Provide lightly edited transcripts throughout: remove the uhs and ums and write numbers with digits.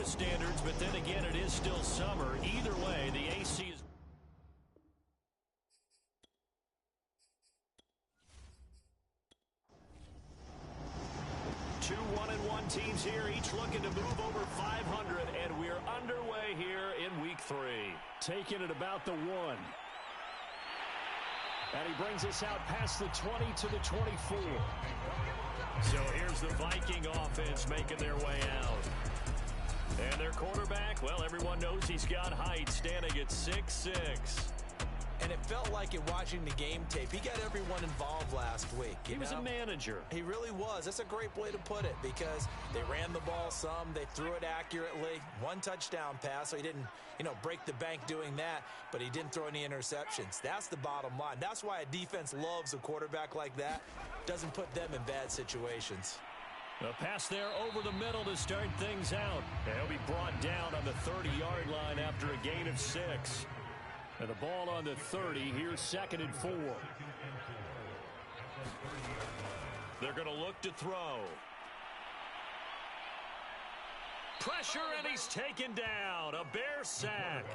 Florida standards, but then again, it is still summer. Either way, the AC is... Two 1-1 teams here, each looking to move over 500, and we're underway here in Week 3. Taking it about the 1. And he brings us out past the 20 to the 24. So here's the Viking offense making their way out. And their quarterback, well, everyone knows he's got height, standing at 6'6". And it felt like in watching the game tape, he got everyone involved last week. He was a manager. He really was. That's a great way to put it because they ran the ball some. They threw it accurately. One touchdown pass, so he didn't, break the bank doing that, but he didn't throw any interceptions. That's the bottom line. That's why a defense loves a quarterback like that. Doesn't put them in bad situations. A pass there over the middle to start things out. And he'll be brought down on the 30-yard line after a gain of 6. And the ball on the 30, here's 2nd and 4. They're going to look to throw. Pressure, and he's taken down. A Bear sack.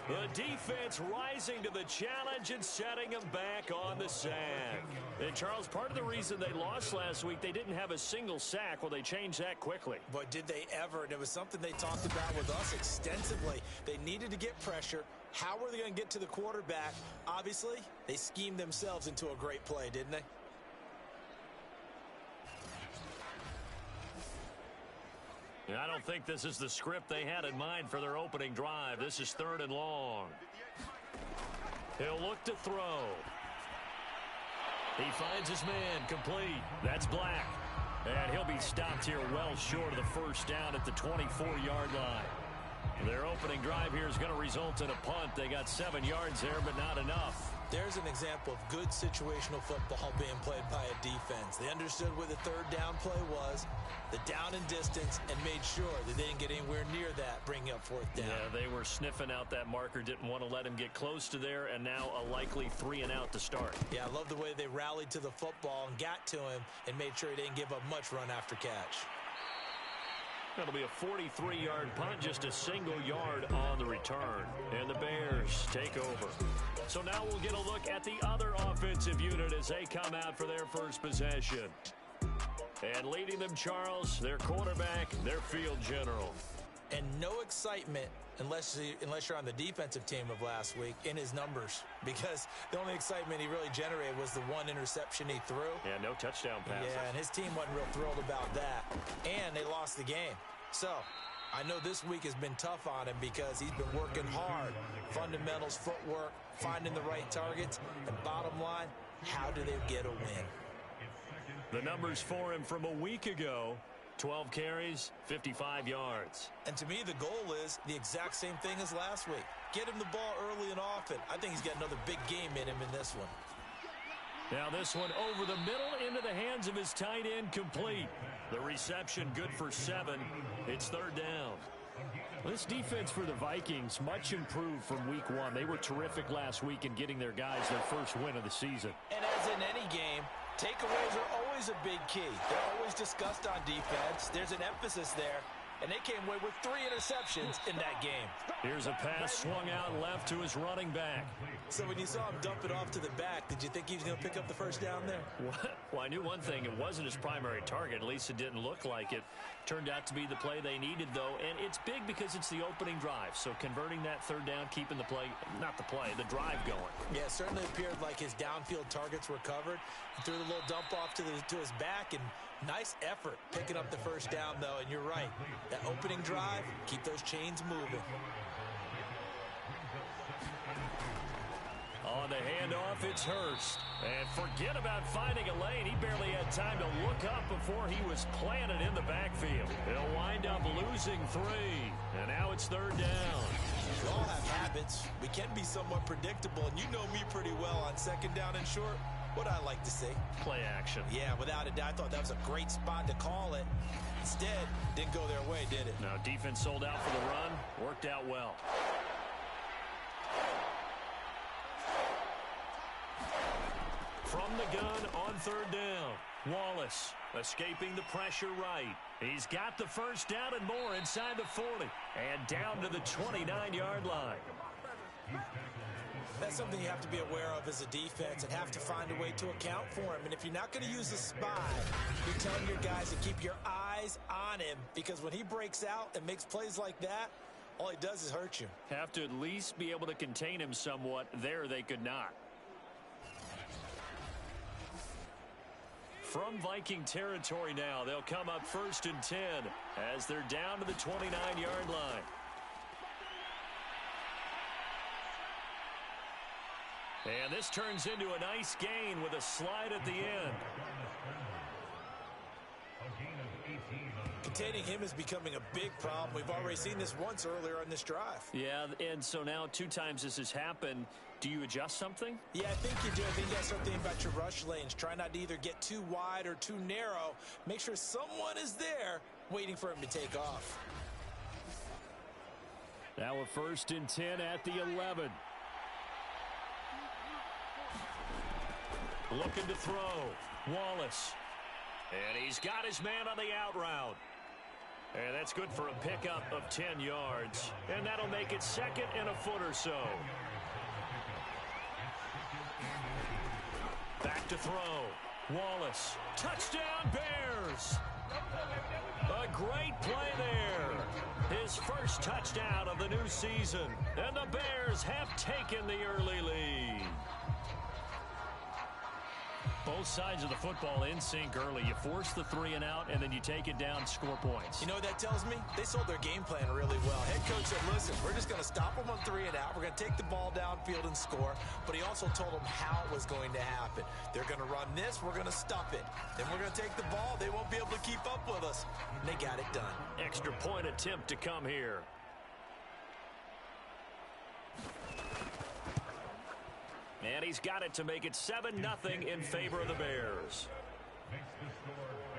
The defense rising to the challenge and setting him back on the sack. And, Charles, part of the reason they lost last week, they didn't have a single sack. Well, they changed that quickly. But did they ever? And it was something they talked about with us extensively. They needed to get pressure. How were they going to get to the quarterback? Obviously, they schemed themselves into a great play, didn't they? I don't think this is the script they had in mind for their opening drive. This is 3rd and long. He'll look to throw. He finds his man complete. That's Black. And he'll be stopped here well short of the first down at the 24-yard line. Their opening drive here is going to result in a punt. They got 7 yards there, but not enough. There's an example of good situational football being played by a defense. They understood where the 3rd down play was, the down and distance, and made sure that they didn't get anywhere near that, bringing up 4th down. Yeah, they were sniffing out that marker, didn't want to let him get close to there, and now a likely 3 and out to start. Yeah, I love the way they rallied to the football and got to him and made sure he didn't give up much run after catch. That'll be a 43-yard punt, just a single yard on the return. And the Bears take over. So now we'll get a look at the other offensive unit as they come out for their first possession. And leading them, Charles, their quarterback, their field general. And no excitement unless you're on the defensive team of last week in his numbers, because the only excitement he really generated was the 1 interception he threw. Yeah, no touchdown passes. Yeah, and his team wasn't real thrilled about that. And they lost the game. So I know this week has been tough on him because he's been working hard. Fundamentals, footwork, finding the right targets. And bottom line, how do they get a win? The numbers for him from a week ago: 12 carries, 55 yards. And to me, the goal is the exact same thing as last week. Get him the ball early and often. I think he's got another big game in him in this one. Now this one over the middle into the hands of his tight end, complete. The reception good for 7. It's 3rd down. This defense for the Vikings, much improved from week 1. They were terrific last week in getting their guys their first win of the season. And as in any game, takeaways are always a big key. They're always discussed on defense. There's an emphasis there. And they came away with 3 interceptions in that game. Here's a pass swung out left to his running back. So when you saw him dump it off to the back, did you think he was going to pick up the first down there? Well, I knew one thing. It wasn't his primary target. At least it didn't look like it. Turned out to be the play they needed, though. And it's big because it's the opening drive. So converting that 3rd down, keeping the play, not the play, the drive going. Yeah, it certainly appeared like his downfield targets were covered. He threw the little dump off to his back, and nice effort picking up the first down, though. And you're right. That opening drive, keep those chains moving. On the handoff, it's Hurst. And forget about finding a lane. He barely had time to look up before he was planted in the backfield. He'll wind up losing 3. And now it's 3rd down. We all have habits. We can be somewhat predictable. And you know me pretty well on 2nd down and short. What I like to see. Play action. Yeah, without a doubt. I thought that was a great spot to call it. Instead, didn't go their way, did it? No, defense sold out for the run. Worked out well. From the gun on 3rd down, Wallace escaping the pressure right. He's got the first down and more inside the 40 and down to the 29-yard line. That's something you have to be aware of as a defense and have to find a way to account for him. And if you're not going to use a spy, you're telling your guys to keep your eyes on him, because when he breaks out and makes plays like that, all he does is hurt you. Have to at least be able to contain him somewhat. There they could not. From Viking territory now, they'll come up 1st and 10 as they're down to the 29-yard line. And this turns into a nice gain with a slide at the end. Containing him is becoming a big problem. We've already seen this once earlier on this drive. Yeah, and so now 2 times this has happened. Do you adjust something? Yeah, I think you do. I think you got to start thinking about your rush lanes. Try not to either get too wide or too narrow. Make sure someone is there waiting for him to take off. Now a 1st and 10 at the 11. Looking to throw. Wallace. And he's got his man on the out route. And that's good for a pickup of 10 yards. And that'll make it 2nd and a foot or so. Back to throw. Wallace. Touchdown, Bears. A great play there. His first touchdown of the new season. And the Bears have taken the early lead. Both sides of the football in sync early. You force the 3 and out, and then you take it down, score points. You know what that tells me? They sold their game plan really well. Head coach said, listen, we're just going to stop them on 3 and out. We're going to take the ball downfield and score. But he also told them how it was going to happen. They're going to run this. We're going to stop it. Then we're going to take the ball. They won't be able to keep up with us. And they got it done. Extra point attempt to come here. And he's got it to make it 7-0 in favor of the Bears.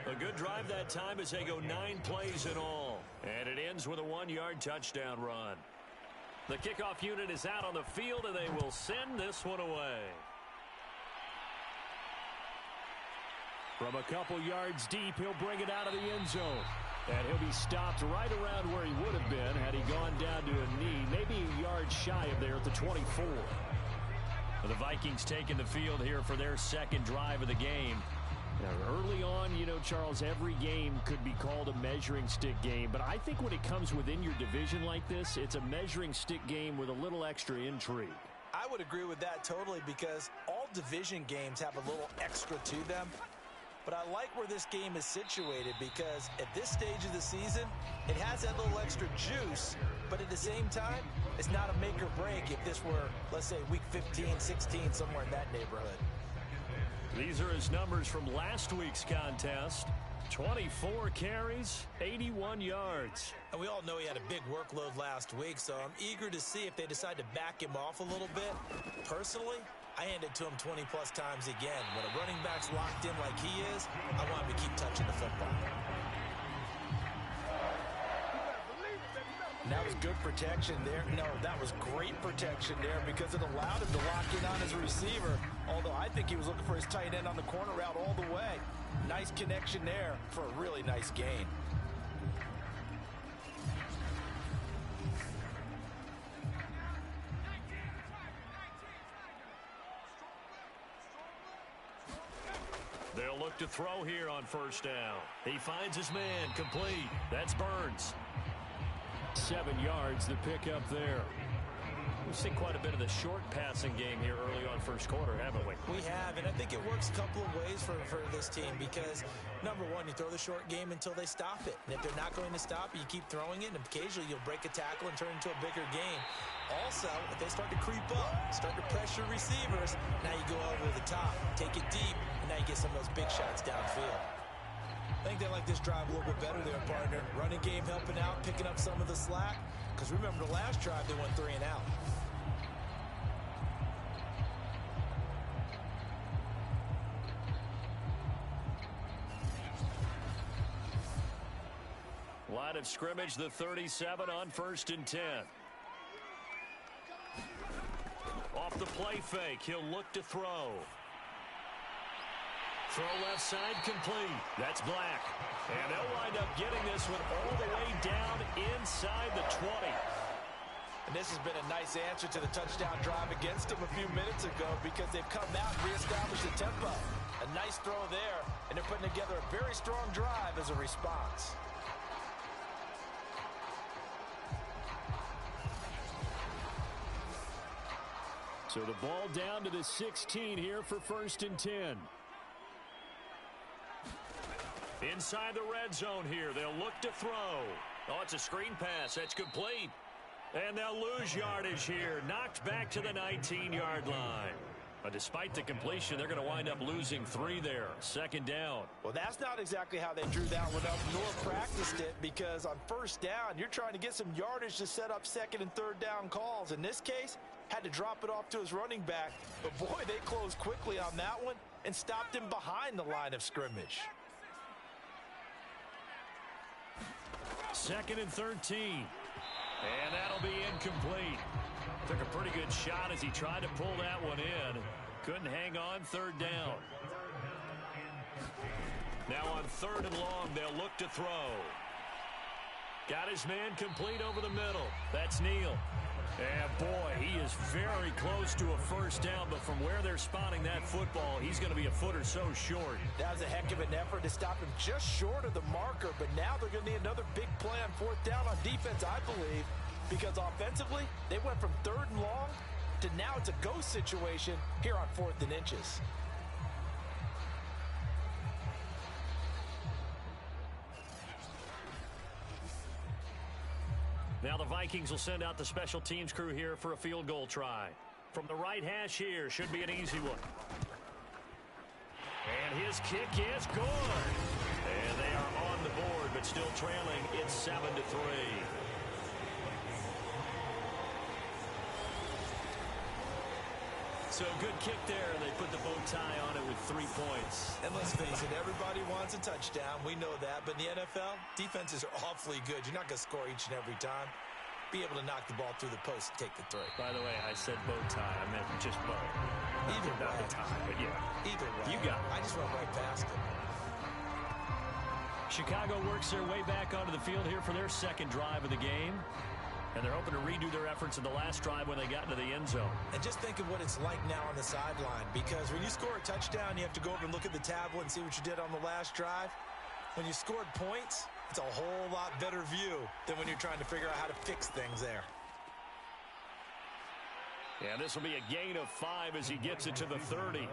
A good drive that time as they go 9 plays in all. And it ends with a 1-yard touchdown run. The kickoff unit is out on the field, and they will send this one away. From a couple yards deep, he'll bring it out of the end zone. And he'll be stopped right around where he would have been had he gone down to a knee, maybe a yard shy of there at the 24. The Vikings taking the field here for their 2nd drive of the game. Now, early on, you know, Charles, every game could be called a measuring stick game. But I think when it comes within your division like this, it's a measuring stick game with a little extra intrigue. I would agree with that totally, because all division games have a little extra to them. But I like where this game is situated, because at this stage of the season, it has that little extra juice, but at the same time, it's not a make or break if this were, let's say, week 15, 16, somewhere in that neighborhood. These are his numbers from last week's contest. 24 carries, 81 yards. And we all know he had a big workload last week, so I'm eager to see if they decide to back him off a little bit. Personally, I hand it to him 20-plus times again. When a running back's locked in like he is, I want him to keep touching the football. And that was good protection there. No, that was great protection there, because it allowed him to lock in on his receiver. Although I think he was looking for his tight end on the corner route all the way. Nice connection there for a really nice gain. They'll look to throw here on 1st down. He finds his man, complete. That's Burns. 7 yards, the pickup there. We've seen quite a bit of the short passing game here early on 1st quarter, haven't we? We have, and I think it works a couple of ways for this team, because, number one, you throw the short game until they stop it. And if they're not going to stop it, you keep throwing it, and occasionally you'll break a tackle and turn it into a bigger game. Also, if they start to creep up, start to pressure receivers, now you go over the top, take it deep, and now you get some of those big shots downfield. I think they like this drive a little bit better there, partner. Running game helping out, picking up some of the slack. Because remember, the last drive, they went 3 and out. Line of scrimmage, the 37 on 1st and 10. Off the play fake, he'll look to throw. Throw left side complete. That's Black. And they'll wind up getting this one all the way down inside the 20. And this has been a nice answer to the touchdown drive against them a few minutes ago because they've come out and reestablished the tempo. A nice throw there, and they're putting together a very strong drive as a response. So the ball down to the 16 here for 1st and 10. Inside the red zone here. They'll look to throw. Oh, it's a screen pass. That's complete. And they'll lose yardage here. Knocked back to the 19-yard line. But despite the completion, they're going to wind up losing 3 there. 2nd down. Well, that's not exactly how they drew that one up nor practiced it, because on 1st down, you're trying to get some yardage to set up 2nd and 3rd down calls. In this case, had to drop it off to his running back. But, boy, they closed quickly on that one and stopped him behind the line of scrimmage. 2nd and 13. And that'll be incomplete. Took a pretty good shot as he tried to pull that one in. Couldn't hang on. 3rd down. Now on 3rd and long, they'll look to throw. Got his man complete over the middle. That's Neal. And, boy, he is very close to a 1st down, but from where they're spotting that football, he's going to be a foot or so short. That was a heck of an effort to stop him just short of the marker, but now they're going to need another big play on 4th down on defense, I believe, because offensively, they went from 3rd and long to now it's a go situation here on 4th and inches. Now the Vikings will send out the special teams crew here for a field goal try. From the right hash here, should be an easy one. And his kick is good. And they are on the board, but still trailing. It's 7-3. So good kick there. They put the bow tie on it with 3 points. And let's face it, everybody wants a touchdown. We know that. But in the NFL, defenses are awfully good. You're not going to score each and every time. Be able to knock the ball through the post and take the 3. By the way, I said bow tie. I meant just bow. Either way. Not the tie, but yeah. Either way. You got it. I just went right past it. Chicago works their way back onto the field here for their 2nd drive of the game. And they're hoping to redo their efforts in the last drive when they got into the end zone. And just think of what it's like now on the sideline, because when you score a touchdown, you have to go over and look at the tablet and see what you did on the last drive. When you scored points, it's a whole lot better view than when you're trying to figure out how to fix things there. Yeah, this will be a gain of 5 as he gets it to the 30.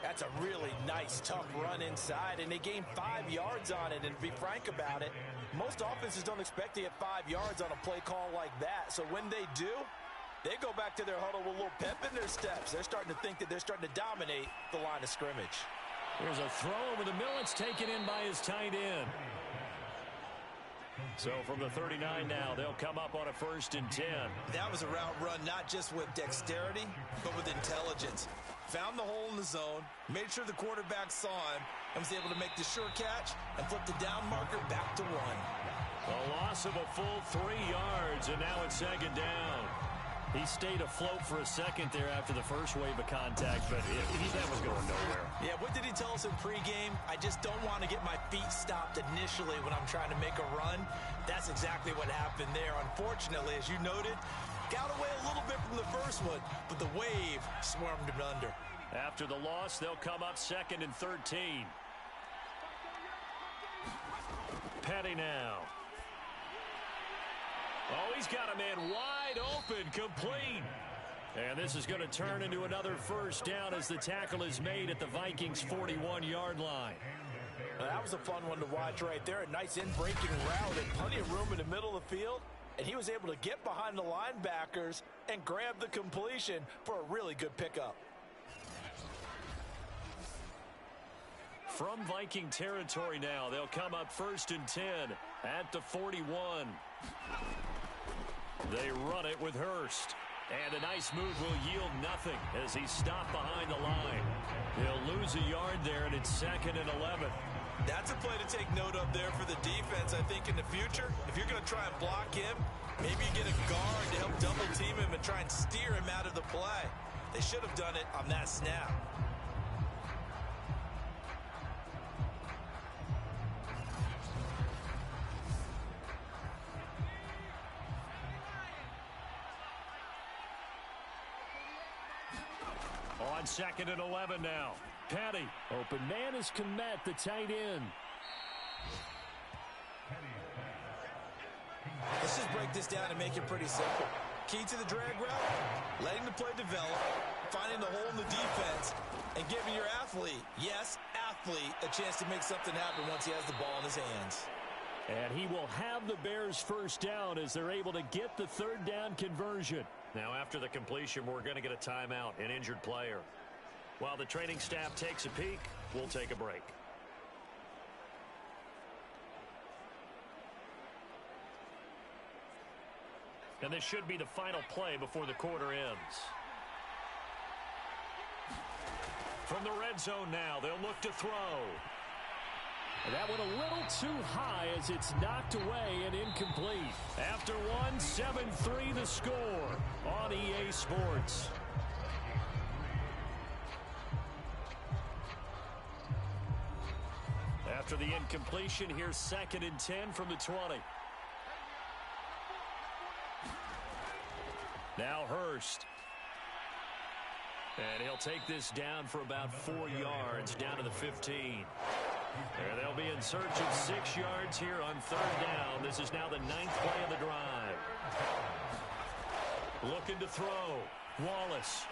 That's a really nice, tough run inside, and they gained 5 yards on it. And to be frank about it, most offenses don't expect to get 5 yards on a play call like that. So when they do, they go back to their huddle with a little pep in their steps. They're starting to think that they're starting to dominate the line of scrimmage. There's a throw over the middle. It's taken in by his tight end. So from the 39 now, they'll come up on a 1st and 10. That was a route run not just with dexterity, but with intelligence. Found the hole in the zone, made sure the quarterback saw him, and was able to make the sure catch and flip the down marker back to 1. A loss of a full 3 yards, and now it's 2nd down. He stayed afloat for a second there after the first wave of contact, but that was going nowhere. Yeah, what did he tell us in pregame? I just don't want to get my feet stopped initially when I'm trying to make a run. That's exactly what happened there. Unfortunately, as you noted, got away a little bit from the first one, but the wave swarmed him under. After the loss, they'll come up 2nd and 13. Petty now. Oh, he's got a man wide open, complete. And this is going to turn into another 1st down as the tackle is made at the Vikings' 41-yard line. That was a fun one to watch right there. A nice in-breaking route and plenty of room in the middle of the field. And he was able to get behind the linebackers and grab the completion for a really good pickup. From Viking territory now, they'll come up 1st and 10 at the 41. They run it with Hurst. And a nice move will yield nothing as he's stopped behind the line. He'll lose a yard there, and it's 2nd and 11. That's a play to take note of there for the defense, I think, in the future. If you're going to try and block him, maybe you get a guard to help double-team him and try and steer him out of the play. They should have done it on that snap. On 2nd and 11 now. Petty. Open man is Komet, the tight end. Let's just break this down and make it pretty simple. Key to the drag route, letting the play develop, finding the hole in the defense, and giving your athlete, yes, athlete, a chance to make something happen once he has the ball in his hands. And he will have the Bears first down as they're able to get the third down conversion. Now, after the completion, we're going to get a timeout, an injured player. While the training staff takes a peek, we'll take a break. And this should be the final play before the quarter ends. From the red zone now, they'll look to throw. And that went a little too high as it's knocked away and incomplete. After one, 7-3 the score on EA Sports. After the incompletion, here's 2nd and 10 from the 20. Now Hurst. And he'll take this down for about 4 yards, down to the 15. There they'll be in search of 6 yards here on 3rd down. This is now the 9th play of the drive. Looking to throw. Wallace.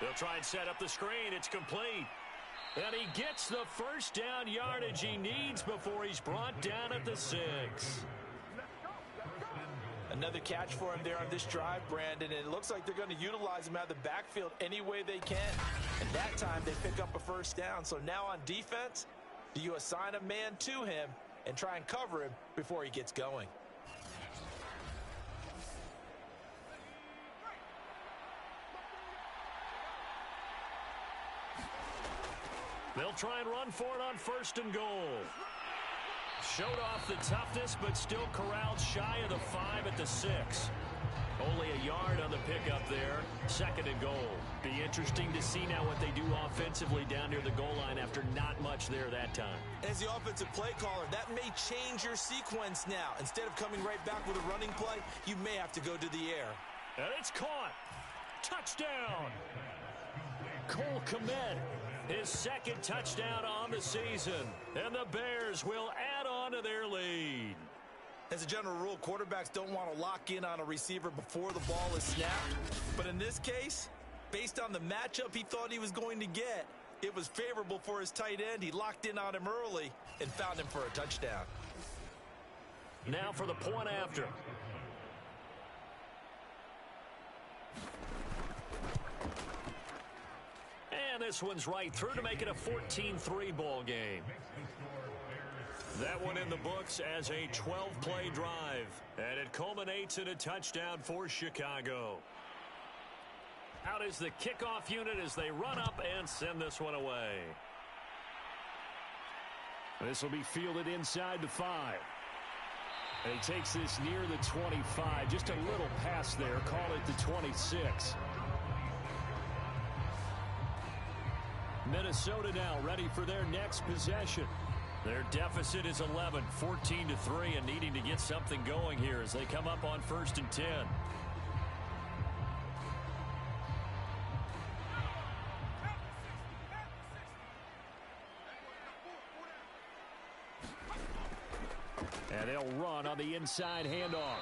They'll try and set up the screen. It's complete. And he gets the first down yardage he needs before he's brought down at the 6. Another catch for him there on this drive, Brandon, and it looks like they're going to utilize him out of the backfield any way they can. And that time they pick up a first down. So now on defense, do you assign a man to him and try and cover him before he gets going? They'll try and run for it on 1st and goal. Showed off the toughness, but still corralled shy of the 5 at the 6. Only a yard on the pickup there. 2nd and goal. Be interesting to see now what they do offensively down near the goal line after not much there that time. As the offensive play caller, that may change your sequence now. Instead of coming right back with a running play, you may have to go to the air. And it's caught. Touchdown. Cole Komet. His 2nd touchdown on the season. And the Bears will add on to their lead. As a general rule, quarterbacks don't want to lock in on a receiver before the ball is snapped. But in this case, based on the matchup he thought he was going to get, it was favorable for his tight end. He locked in on him early and found him for a touchdown. Now for the point after. And this one's right through to make it a 14-3 ball game. That one in the books as a 12-play drive. And it culminates in a touchdown for Chicago. Out is the kickoff unit as they run up and send this one away. This will be fielded inside the 5. And he takes this near the 25. Just a little pass there. Call it the 26. Minnesota now ready for their next possession. Their deficit is 11, 14-3, and needing to get something going here as they come up on 1st and 10. And they'll run on the inside handoff.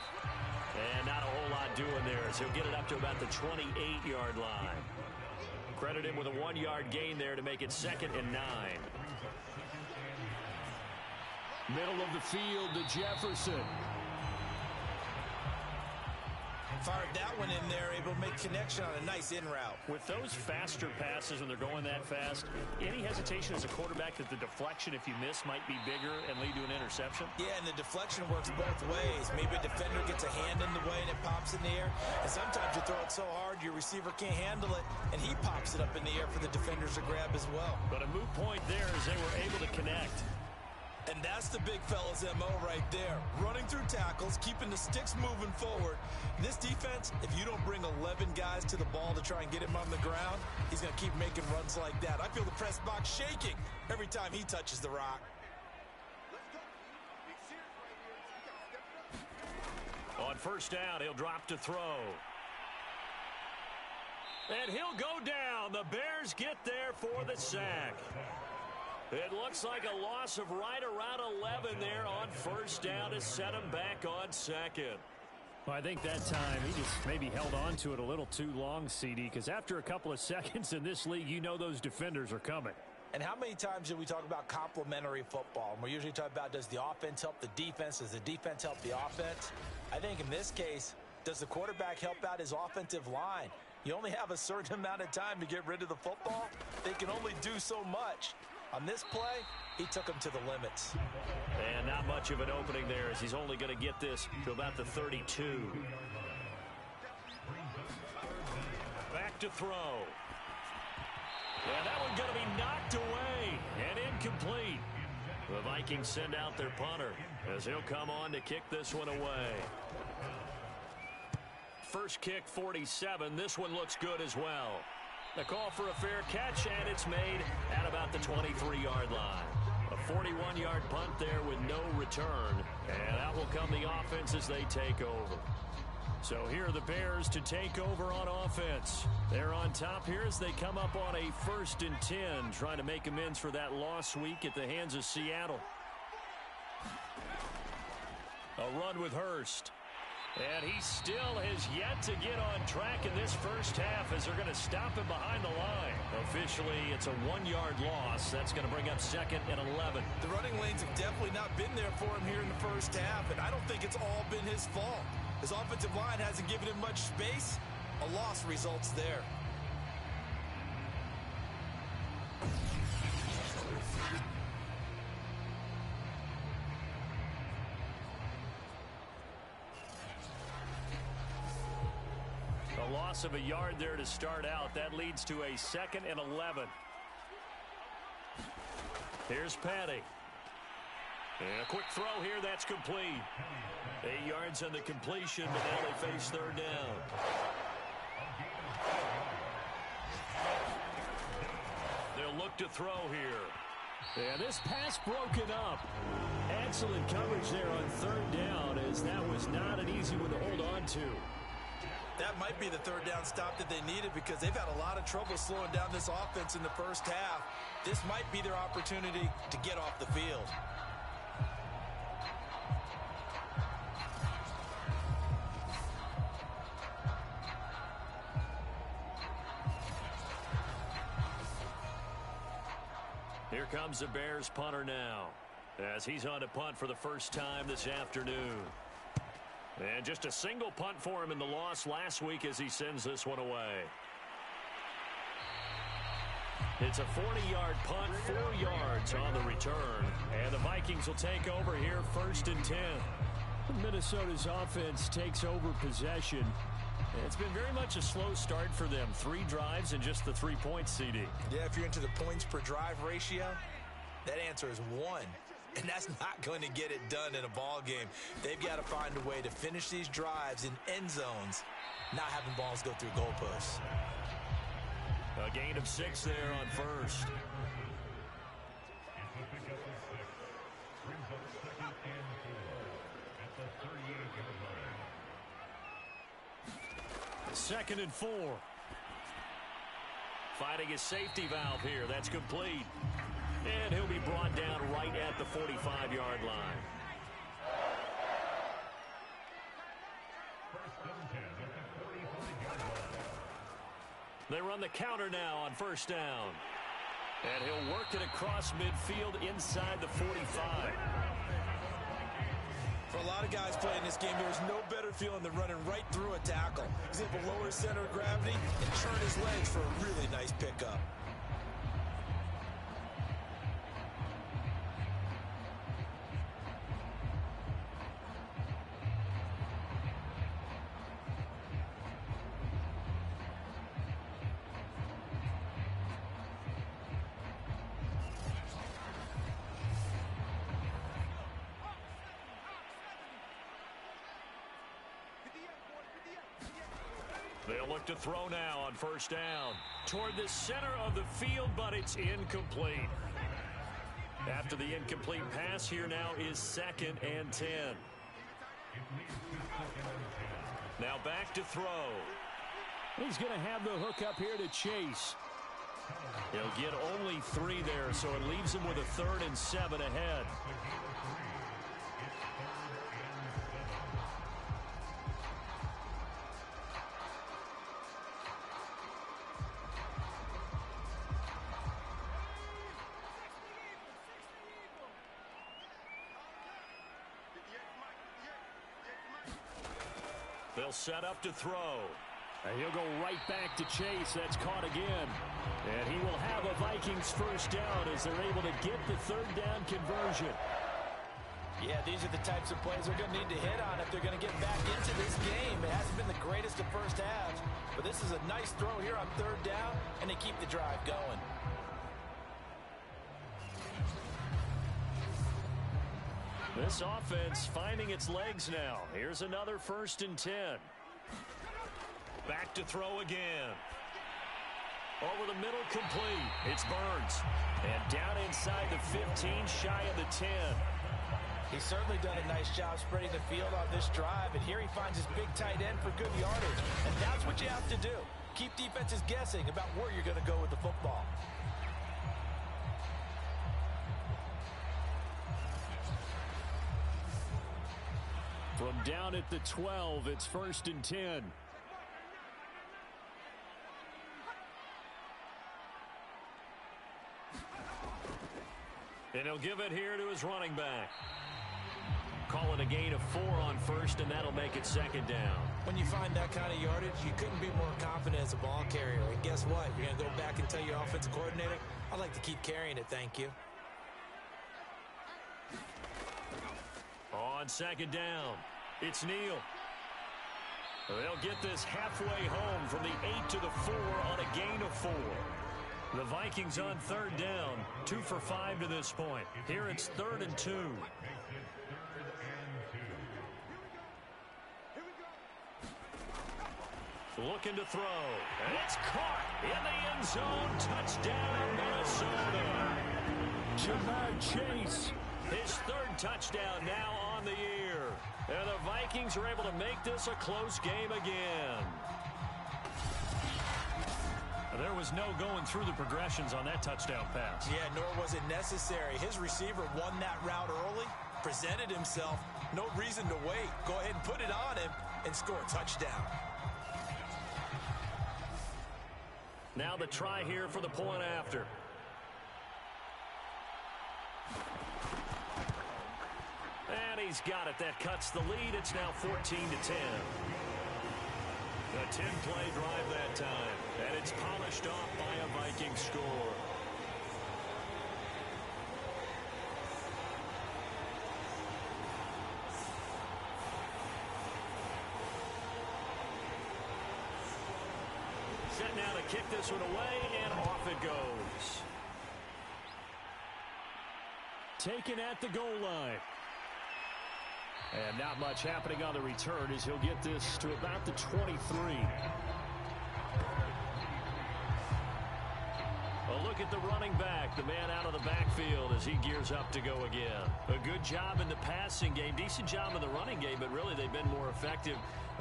And not a whole lot doing there as he'll get it up to about the 28-yard line. Credit him with a 1-yard gain there to make it 2nd and 9. Middle of the field to Jefferson. Fired that one in there, able to make connection on a nice in route. With those faster passes when they're going that fast, any hesitation as a quarterback that the deflection, if you miss, might be bigger and lead to an interception? Yeah, and the deflection works both ways. Maybe a defender gets a hand in the way and it pops in the air. And sometimes you throw it so hard your receiver can't handle it, and he pops it up in the air for the defenders to grab as well. But a moot point there as they were able to connect. And that's the big fella's MO right there. Running through tackles, keeping the sticks moving forward. This defense, if you don't bring 11 guys to the ball to try and get him on the ground, he's going to keep making runs like that. I feel the press box shaking every time he touches the rock. On 1st down, he'll drop to throw. And he'll go down. The Bears get there for the sack. It looks like a loss of right around 11 there on first down to set him back on second. Well, I think that time he just maybe held on to it a little too long, CD, because after a couple of seconds in this league, you know those defenders are coming. And how many times do we talk about complementary football? And we're usually talking about, does the offense help the defense? Does the defense help the offense? I think in this case, does the quarterback help out his offensive line? You only have a certain amount of time to get rid of the football. They can only do so much. On this play, he took him to the limits. And not much of an opening there as he's only going to get this to about the 32. Back to throw. And that one going to be knocked away and incomplete. The Vikings send out their punter as he'll come on to kick this one away. First kick, 47. This one looks good as well. The call for a fair catch, and it's made at about the 23-yard line. A 41-yard punt there with no return, and out will come the offense as they take over. So here are the Bears to take over on offense. They're on top here as they come up on a 1st and 10, trying to make amends for that lost week at the hands of Seattle. A run with Hurst. And he still has yet to get on track in this first half as they're going to stop him behind the line. Officially, it's a 1-yard loss. That's going to bring up 2nd and 11. The running lanes have definitely not been there for him here in the first half, and I don't think it's all been his fault. His offensive line hasn't given him much space. A loss results there. A loss of a yard there to start out. That leads to a 2nd and 11. Here's Patty. And a quick throw here, that's complete. 8 yards on the completion, but now they face 3rd down. They'll look to throw here. And this pass broken up. Excellent coverage there on 3rd down, as that was not an easy one to hold on to. That might be the 3rd down stop that they needed because they've had a lot of trouble slowing down this offense in the first half. This might be their opportunity to get off the field. Here comes the Bears punter now as he's on to punt for the first time this afternoon. And just a single punt for him in the loss last week as he sends this one away. It's a 40-yard punt, 4 yards on the return. And the Vikings will take over here 1st and 10. Minnesota's offense takes over possession. It's been very much a slow start for them. 3 drives and just the 3 points, CD. Yeah, if you're into the points per drive ratio, that answer is 1. And that's not going to get it done in a ball game. They've got to find a way to finish these drives in end zones, not having balls go through goalposts. A gain of 6 there on 1st. Second and 4. Finding his safety valve here. That's complete. And he'll be brought down right at the 45-yard line. They run the counter now on 1st down. And he'll work it across midfield inside the 45. For a lot of guys playing this game, there's no better feeling than running right through a tackle. He's able to lower his center of gravity and turn his legs for a really nice pickup. They'll look to throw now on 1st down. Toward the center of the field, but it's incomplete. After the incomplete pass, here now is 2nd and 10. Now back to throw. He's going to have the hook up here to Chase. He'll get only 3 there, so it leaves him with a 3rd and 7 ahead. They'll set up to throw. And he'll go right back to Chase. That's caught again. And he will have a Vikings first down as they're able to get the 3rd down conversion. Yeah, these are the types of plays they're going to need to hit on if they're going to get back into this game. It hasn't been the greatest of first halves, but this is a nice throw here on 3rd down, and they keep the drive going. This offense finding its legs now. Here's another 1st and 10. Back to throw again. Over the middle, complete. It's Burns. And down inside the 15, shy of the 10. He's certainly done a nice job spreading the field on this drive, and here he finds his big tight end for good yardage. And that's what you have to do. Keep defenses guessing about where you're going to go with the football. From down at the 12, it's 1st and 10. And he'll give it here to his running back. Call it a gain of 4 on 1st, and that'll make it 2nd down. When you find that kind of yardage, you couldn't be more confident as a ball carrier. And guess what? You're going to go back and tell your offensive coordinator, I'd like to keep carrying it, thank you. On 2nd down, it's Neal. They'll get this halfway home from the 8 to the 4 on a gain of 4. The Vikings on 3rd down, 2 for 5 to this point. Here it's 3rd and 2. Looking to throw, and it's caught in the end zone. Touchdown, Minnesota. Jamar Chase. His 3rd touchdown now on the year. And the Vikings are able to make this a close game again. There was no going through the progressions on that touchdown pass. Yeah, nor was it necessary. His receiver won that route early, presented himself. No reason to wait. Go ahead and put it on him and score a touchdown. Now the try here for the point after. And he's got it. That cuts the lead. It's now 14 to 10. A 10-play drive that time. And it's polished off by a Viking score. Set now to kick this one away, and off it goes. Taken at the goal line. And not much happening on the return as he'll get this to about the 23. A look at the running back, the man out of the backfield as he gears up to go again. A good job in the passing game, decent job in the running game, but really they've been more effective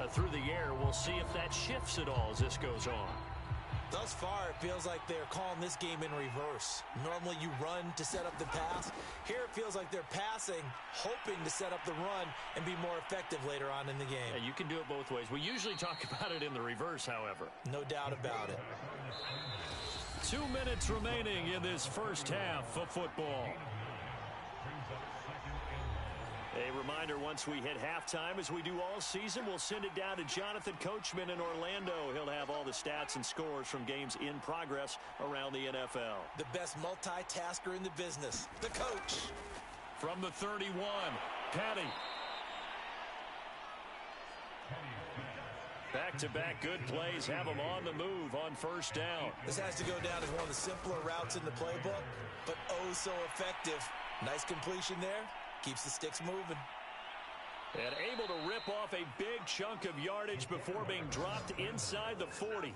through the air. We'll see if that shifts at all as this goes on. Thus far, it feels like they're calling this game in reverse. Normally you run to set up the pass. Here it feels like they're passing, hoping to set up the run and be more effective later on in the game. Yeah, you can do it both ways. We usually talk about it in the reverse, however. No doubt about it. 2 minutes remaining in this first half of football. A reminder, once we hit halftime, as we do all season, we'll send it down to Jonathan Coachman in Orlando. He'll have all the stats and scores from games in progress around the NFL. The best multitasker in the business, the coach. From the 31, Petty. Back-to-back good plays have them on the move on first down. This has to go down as one of the simpler routes in the playbook, but oh so effective. Nice completion there. Keeps the sticks moving. And able to rip off a big big chunk of yardage before being dropped inside the 40.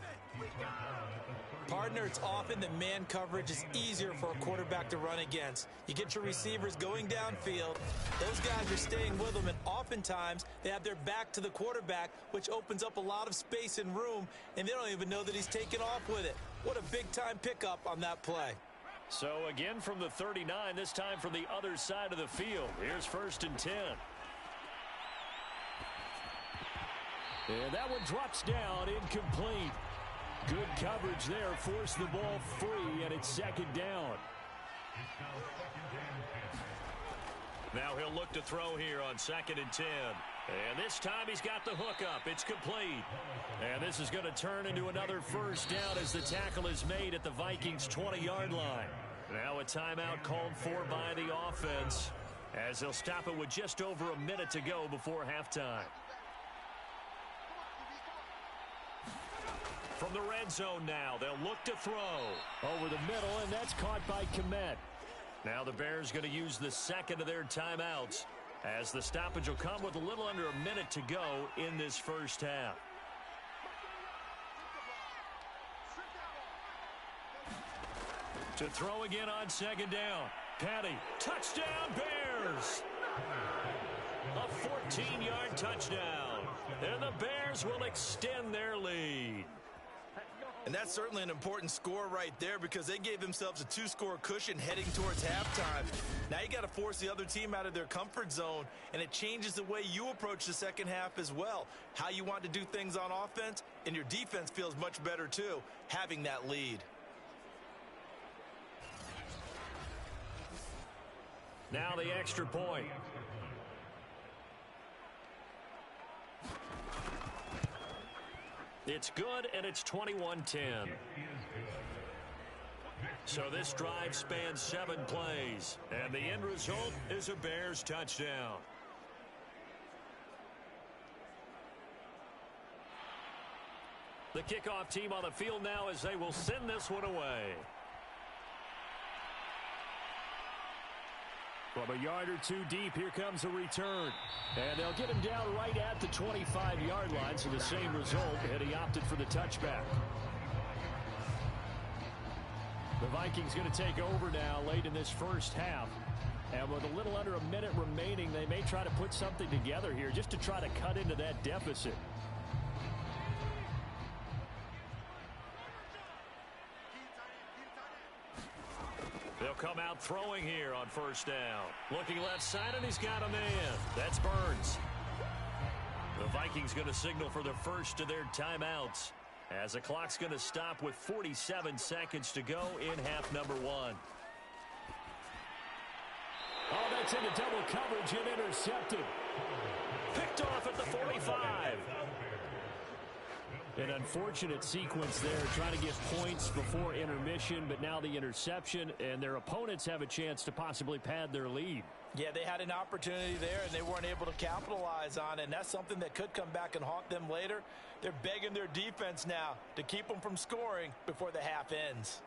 Partner, it's often that man coverage is easier for a quarterback to run against. You get your receivers going downfield. Those guys are staying with them, and oftentimes they have their back to the quarterback, which opens up a lot of space and room, and they don't even know that he's taken off with it. What a big-time pickup on that play. So again from the 39, this time from the other side of the field. Here's 1st and 10. And that one drops down, incomplete. Good coverage there, forced the ball free, and it's 2nd down. Now he'll look to throw here on 2nd and 10. And this time he's got the hook up. It's complete. And this is going to turn into another 1st down as the tackle is made at the Vikings' 20-yard line. Now a timeout called for by the offense as they'll stop it with just over a minute to go before halftime. From the red zone now, they'll look to throw. Over the middle, and that's caught by Komet. Now the Bears going to use the 2nd of their timeouts as the stoppage will come with a little under a minute to go in this 1st half. To throw again on 2nd down. Patty, touchdown Bears! A 14-yard touchdown. And the Bears will extend their lead. And that's certainly an important score right there because they gave themselves a 2-score cushion heading towards halftime. Now you got to force the other team out of their comfort zone, and it changes the way you approach the 2nd half as well. How you want to do things on offense, and your defense feels much better too, having that lead. Now the extra point. It's good, and it's 21-10. So this drive spans 7 plays, and the end result is a Bears touchdown. The kickoff team on the field now as they will send this one away. From a yard or two deep, here comes a return. And they'll get him down right at the 25-yard line, so the same result, and he opted for the touchback. The Vikings going to take over now late in this 1st half. And with a little under a minute remaining, they may try to put something together here just to try to cut into that deficit. They'll come out throwing here on 1st down. Looking left side, and he's got a man. That's Burns. The Vikings going to signal for the 1st of their timeouts as the clock's going to stop with 47 seconds to go in half number 1. Oh, that's into double coverage and intercepted. Picked off at the 45. An unfortunate sequence there, trying to get points before intermission, but now the interception, and their opponents have a chance to possibly pad their lead. Yeah, they had an opportunity there, and they weren't able to capitalize on it, and that's something that could come back and haunt them later. They're begging their defense now to keep them from scoring before the half ends.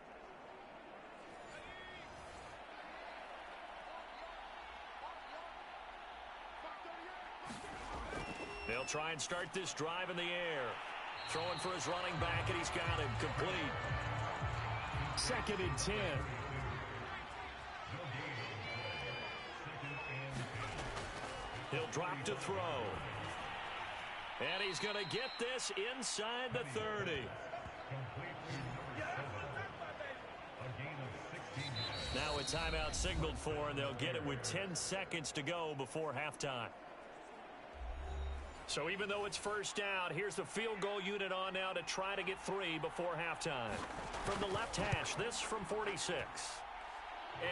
They'll try and start this drive in the air. Throwing for his running back, and he's got him complete. 2nd and 10. He'll drop to throw. And he's going to get this inside the 30. Now a timeout signaled for, and they'll get it with 10 seconds to go before halftime. So even though it's 1st down, here's the field goal unit on now to try to get 3 before halftime. From the left hash, this from 46.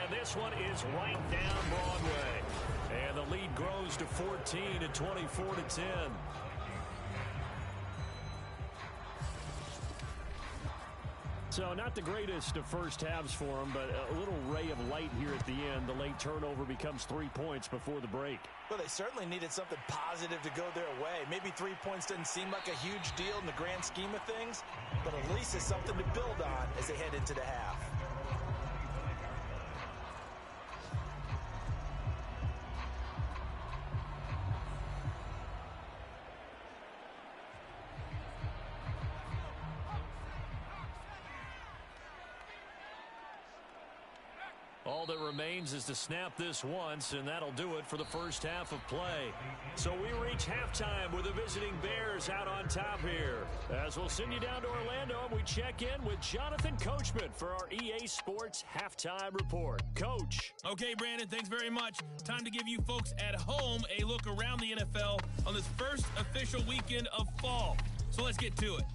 And this one is right down Broadway. And the lead grows to 14 at 24-10. So not the greatest of 1st halves for them, but a little ray of light here at the end. The late turnover becomes 3 points before the break. Well, they certainly needed something positive to go their way. Maybe 3 points doesn't seem like a huge deal in the grand scheme of things, but at least it's something to build on as they head into the half. All that remains is to snap this once, and that'll do it for the first half of play. So we reach halftime with the visiting Bears out on top here. As we'll send you down to Orlando, and we check in with Jonathan Coachman for our EA Sports Halftime Report. Coach. Okay, Brandon, thanks very much. Time to give you folks at home a look around the NFL on this first official weekend of fall. So let's get to it.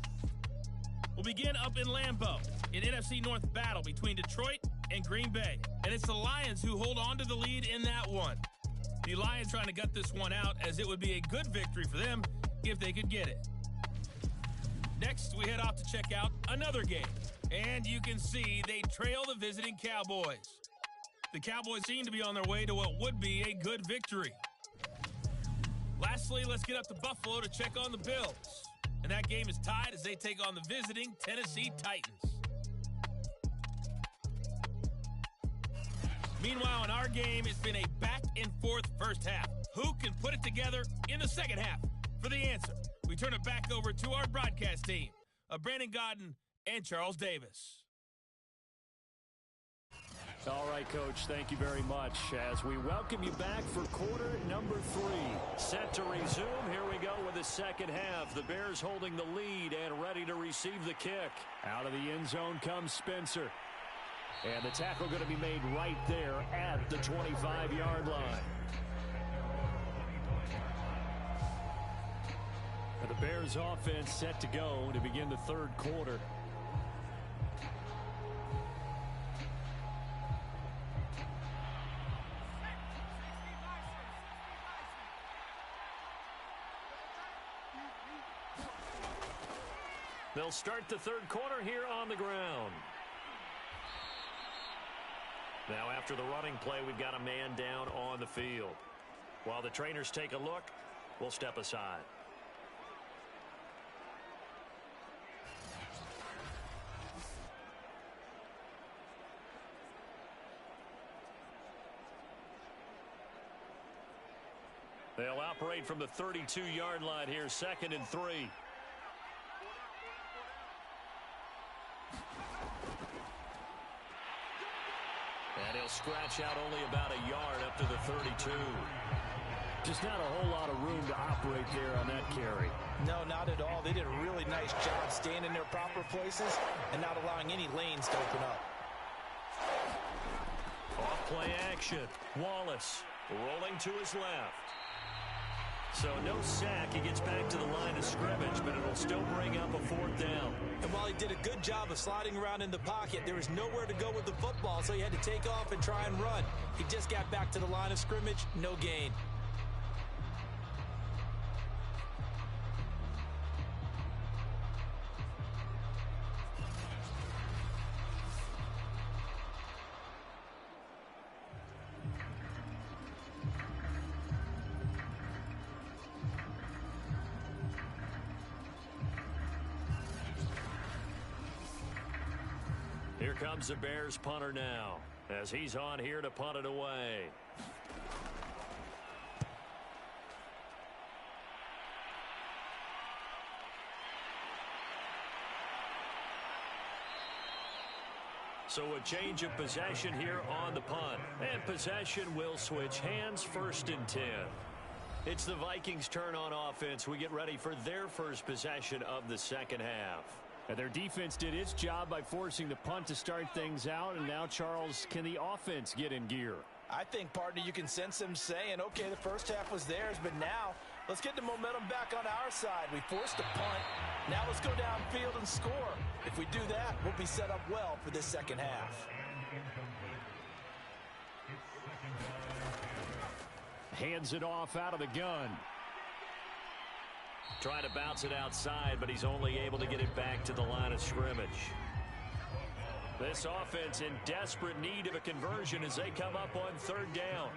We'll begin up in Lambeau, an NFC North battle between Detroit and Green Bay. And it's the Lions who hold on to the lead in that one. The Lions trying to gut this one out, as it would be a good victory for them if they could get it. Next, we head off to check out another game. And you can see they trail the visiting Cowboys. The Cowboys seem to be on their way to what would be a good victory. Lastly, let's get up to Buffalo to check on the Bills. And that game is tied as they take on the visiting Tennessee Titans. Meanwhile, in our game, it's been a back-and-forth first half. Who can put it together in the second half? For the answer, we turn it back over to our broadcast team of Brandon Godden and Charles Davis. All right, Coach, thank you very much as we welcome you back for quarter number 3. Set to resume. Here we go with the second half. The Bears holding the lead and ready to receive the kick. Out of the end zone comes Spencer. And the tackle going to be made right there at the 25-yard line. And the Bears offense set to go to begin the third quarter. They'll start the third quarter here on the ground. Now after the running play, we've got a man down on the field. While the trainers take a look, we'll step aside. They'll operate from the 32-yard line here, 2nd and 3. And he'll scratch out only about a yard up to the 32. Just not a whole lot of room to operate there on that carry. No, not at all. They did a really nice job staying in their proper places and not allowing any lanes to open up. Off play action. Wallace rolling to his left. So no sack. He gets back to the line of scrimmage, but it'll still bring up a 4th down. And while he did a good job of sliding around in the pocket, there was nowhere to go with the football, so he had to take off and try and run. He just got back to the line of scrimmage, no gain. Here comes the Bears punter now, as he's on here to punt it away. So a change of possession here on the punt. And possession will switch hands, 1st and 10. It's the Vikings' turn on offense. We get ready for their first possession of the second half. And their defense did its job by forcing the punt to start things out. And now, Charles, can the offense get in gear? I think, partner, you can sense them saying, okay, the first half was theirs, but now let's get the momentum back on our side. We forced a punt. Now let's go downfield and score. If we do that, we'll be set up well for this second half. Hands it off out of the gun. Trying to bounce it outside, but he's only able to get it back to the line of scrimmage. This offense in desperate need of a conversion as they come up on 3rd down.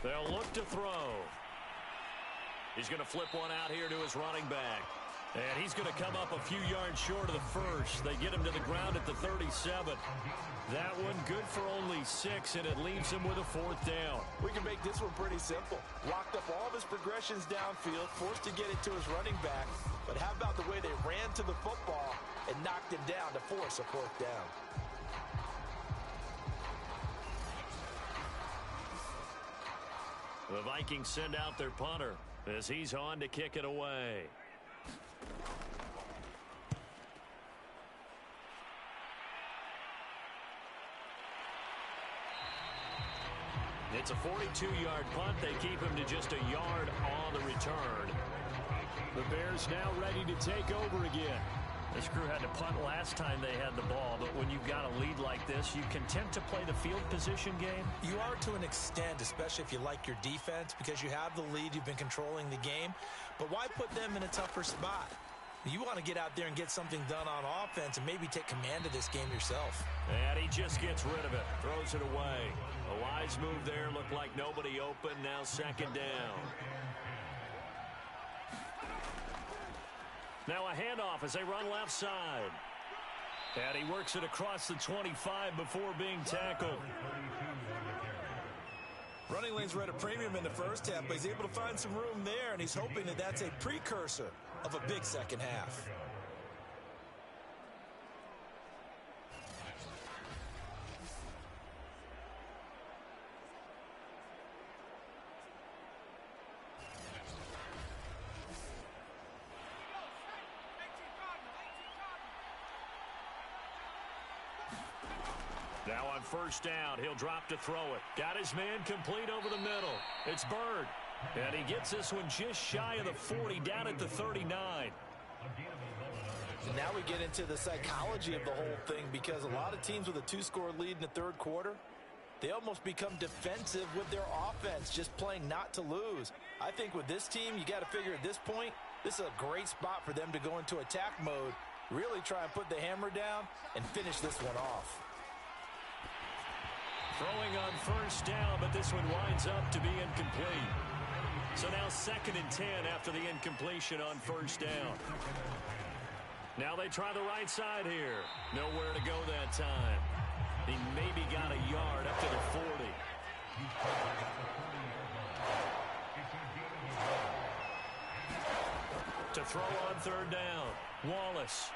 They'll look to throw. He's going to flip one out here to his running back. And he's going to come up a few yards short of the first. They get him to the ground at the 37. That one good for only 6, and it leaves him with a 4th down. We can make this one pretty simple. Locked up all of his progressions downfield, forced to get it to his running back. But how about the way they ran to the football and knocked him down to force a 4th down? The Vikings send out their punter as he's on to kick it away. It's a 42-yard punt. They keep him to just a yard on the return. The Bears now ready to take over again. This crew had to punt last time they had the ball, but when you've got a lead like this, you content to play the field position game? You are to an extent, especially if you like your defense, because you have the lead, you've been controlling the game. But why put them in a tougher spot? You want to get out there and get something done on offense and maybe take command of this game yourself. And he just gets rid of it, throws it away. A wise move there, looked like nobody open, now 2nd down. Now a handoff as they run left side. And he works it across the 25 before being tackled. Running lanes were at a premium in the first half, but he's able to find some room there, and he's hoping that that's a precursor of a big second half. Now on 1st down, he'll drop to throw it. Got his man complete over the middle. It's Bird. And he gets this one just shy of the 40, down at the 39. And now we get into the psychology of the whole thing, because a lot of teams with a 2-score lead in the 3rd quarter, they almost become defensive with their offense, just playing not to lose. I think with this team, you got to figure at this point, this is a great spot for them to go into attack mode, really try and put the hammer down and finish this one off. Throwing on 1st down, but this one winds up to be incomplete. So now 2nd and 10 after the incompletion on 1st down. Now they try the right side here. Nowhere to go that time. He maybe got a yard up to the 40. To throw on 3rd down. Wallace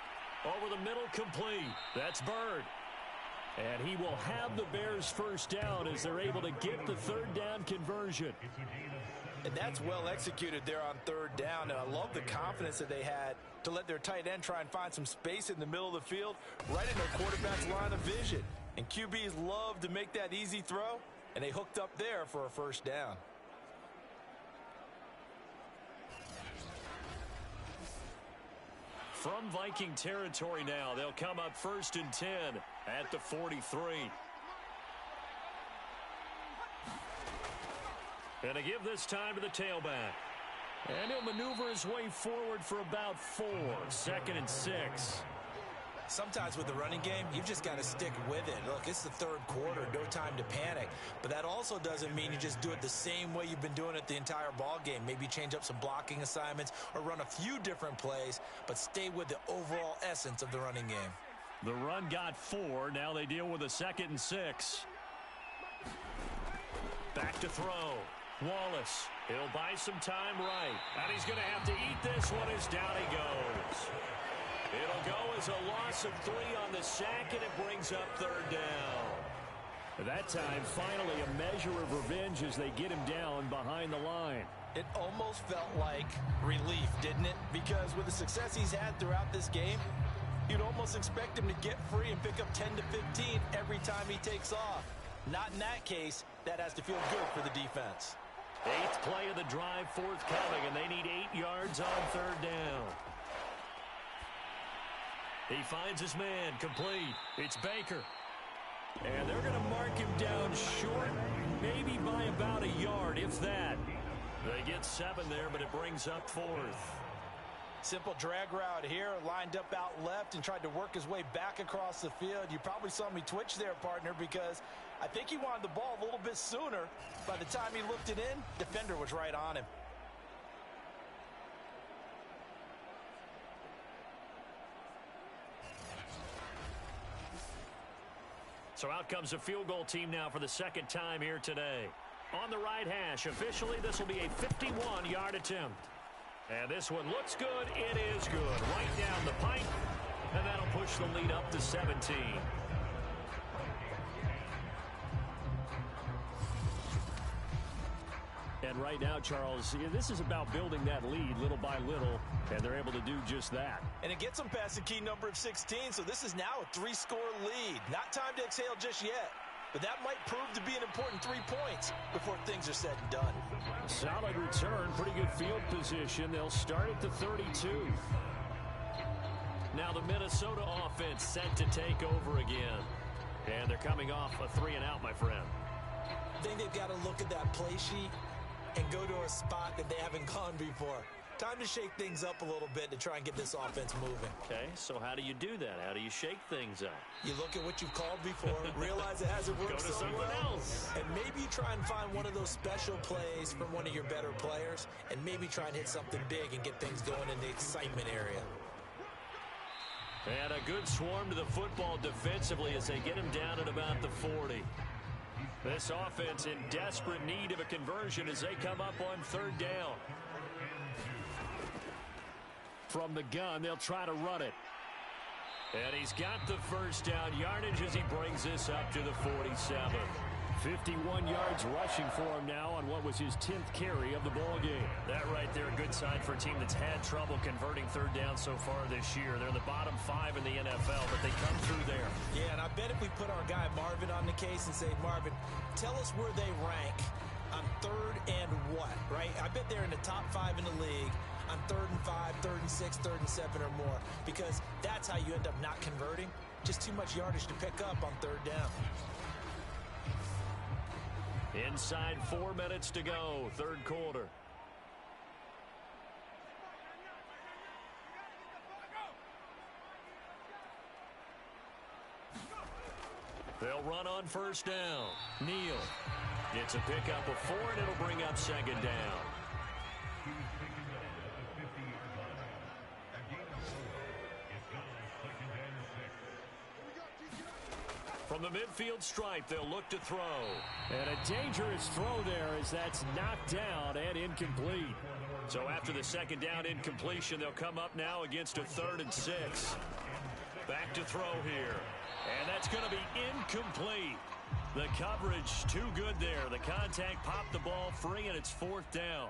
over the middle, complete. That's Bird. And he will have the Bears' 1st down as they're able to get the 3rd down conversion. And that's well executed there on 3rd down. And I love the confidence that they had to let their tight end try and find some space in the middle of the field, right in their quarterback's line of vision. And QBs love to make that easy throw, and they hooked up there for a 1st down. From Viking territory now, they'll come up 1st and 10 at the 43. And to give this time to the tailback. And he'll maneuver his way forward for about 4. 2nd and 6. Sometimes with the running game, you've just got to stick with it. Look, it's the 3rd quarter, no time to panic. But that also doesn't mean you just do it the same way you've been doing it the entire ball game. Maybe change up some blocking assignments or run a few different plays, but stay with the overall essence of the running game. The run got 4. Now they deal with a 2nd and 6. Back to throw. Wallace. He'll buy some time right. And he's going to have to eat this one as down he goes. It'll go as a loss of 3 on the sack, and it brings up 3rd down. That time, finally, a measure of revenge as they get him down behind the line. It almost felt like relief, didn't it? Because with the success he's had throughout this game, you'd almost expect him to get free and pick up 10 to 15 every time he takes off. Not in that case. That has to feel good for the defense. 8th play of the drive, forthcoming, and they need 8 yards on 3rd down. He finds his man, complete. It's Baker. And they're going to mark him down short, maybe by about a yard, if that. They get 7 there, but it brings up 4th. Simple drag route here, lined up out left and tried to work his way back across the field. You probably saw me twitch there, partner, because I think he wanted the ball a little bit sooner. By the time he looked it in, defender was right on him. So out comes a field goal team now for the second time here today. On the right hash, officially this will be a 51-yard attempt. And this one looks good. It is good. Right down the pipe. And that'll push the lead up to 17. And right now, Charles, this is about building that lead little by little, and they're able to do just that. And it gets them past the key number of 16, so this is now a 3-score lead. Not time to exhale just yet, but that might prove to be an important 3 points before things are said and done. Solid return, pretty good field position. They'll start at the 32. Now the Minnesota offense set to take over again. And they're coming off a 3-and-out, my friend. I think they've got to look at that play sheet and go to a spot that they haven't gone before. Time to shake things up a little bit to try and get this offense moving. Okay, so how do you do that? How do you shake things up? You look at what you've called before, realize it hasn't worked so well, and maybe you try and find one of those special plays from one of your better players, and maybe try and hit something big and get things going in the excitement area. And a good swarm to the football defensively as they get him down at about the 40. This offense in desperate need of a conversion as they come up on 3rd down. From the gun, they'll try to run it. And he's got the first down yardage as he brings this up to the 47. 51 yards rushing for him now on what was his 10th carry of the ball game. That right there, a good sign for a team that's had trouble converting 3rd down so far this year. They're in the bottom 5 in the NFL, but they come through there. Yeah, and I bet if we put our guy Marvin on the case and say, Marvin, tell us where they rank on 3rd and what, right? I bet they're in the top 5 in the league on 3rd and 5, 3rd and 6, 3rd and 7 or more, because that's how you end up not converting. Just too much yardage to pick up on 3rd down. Inside 4 minutes to go, 3rd quarter. They'll run on 1st down. Neal gets a pickup of 4, and it'll bring up 2nd down. From the midfield stripe, they'll look to throw. And a dangerous throw there as that's knocked down and incomplete. So after the 2nd down incompletion, they'll come up now against a 3rd and 6. Back to throw here. And that's going to be incomplete. The coverage too good there. The contact popped the ball free, and it's 4th down.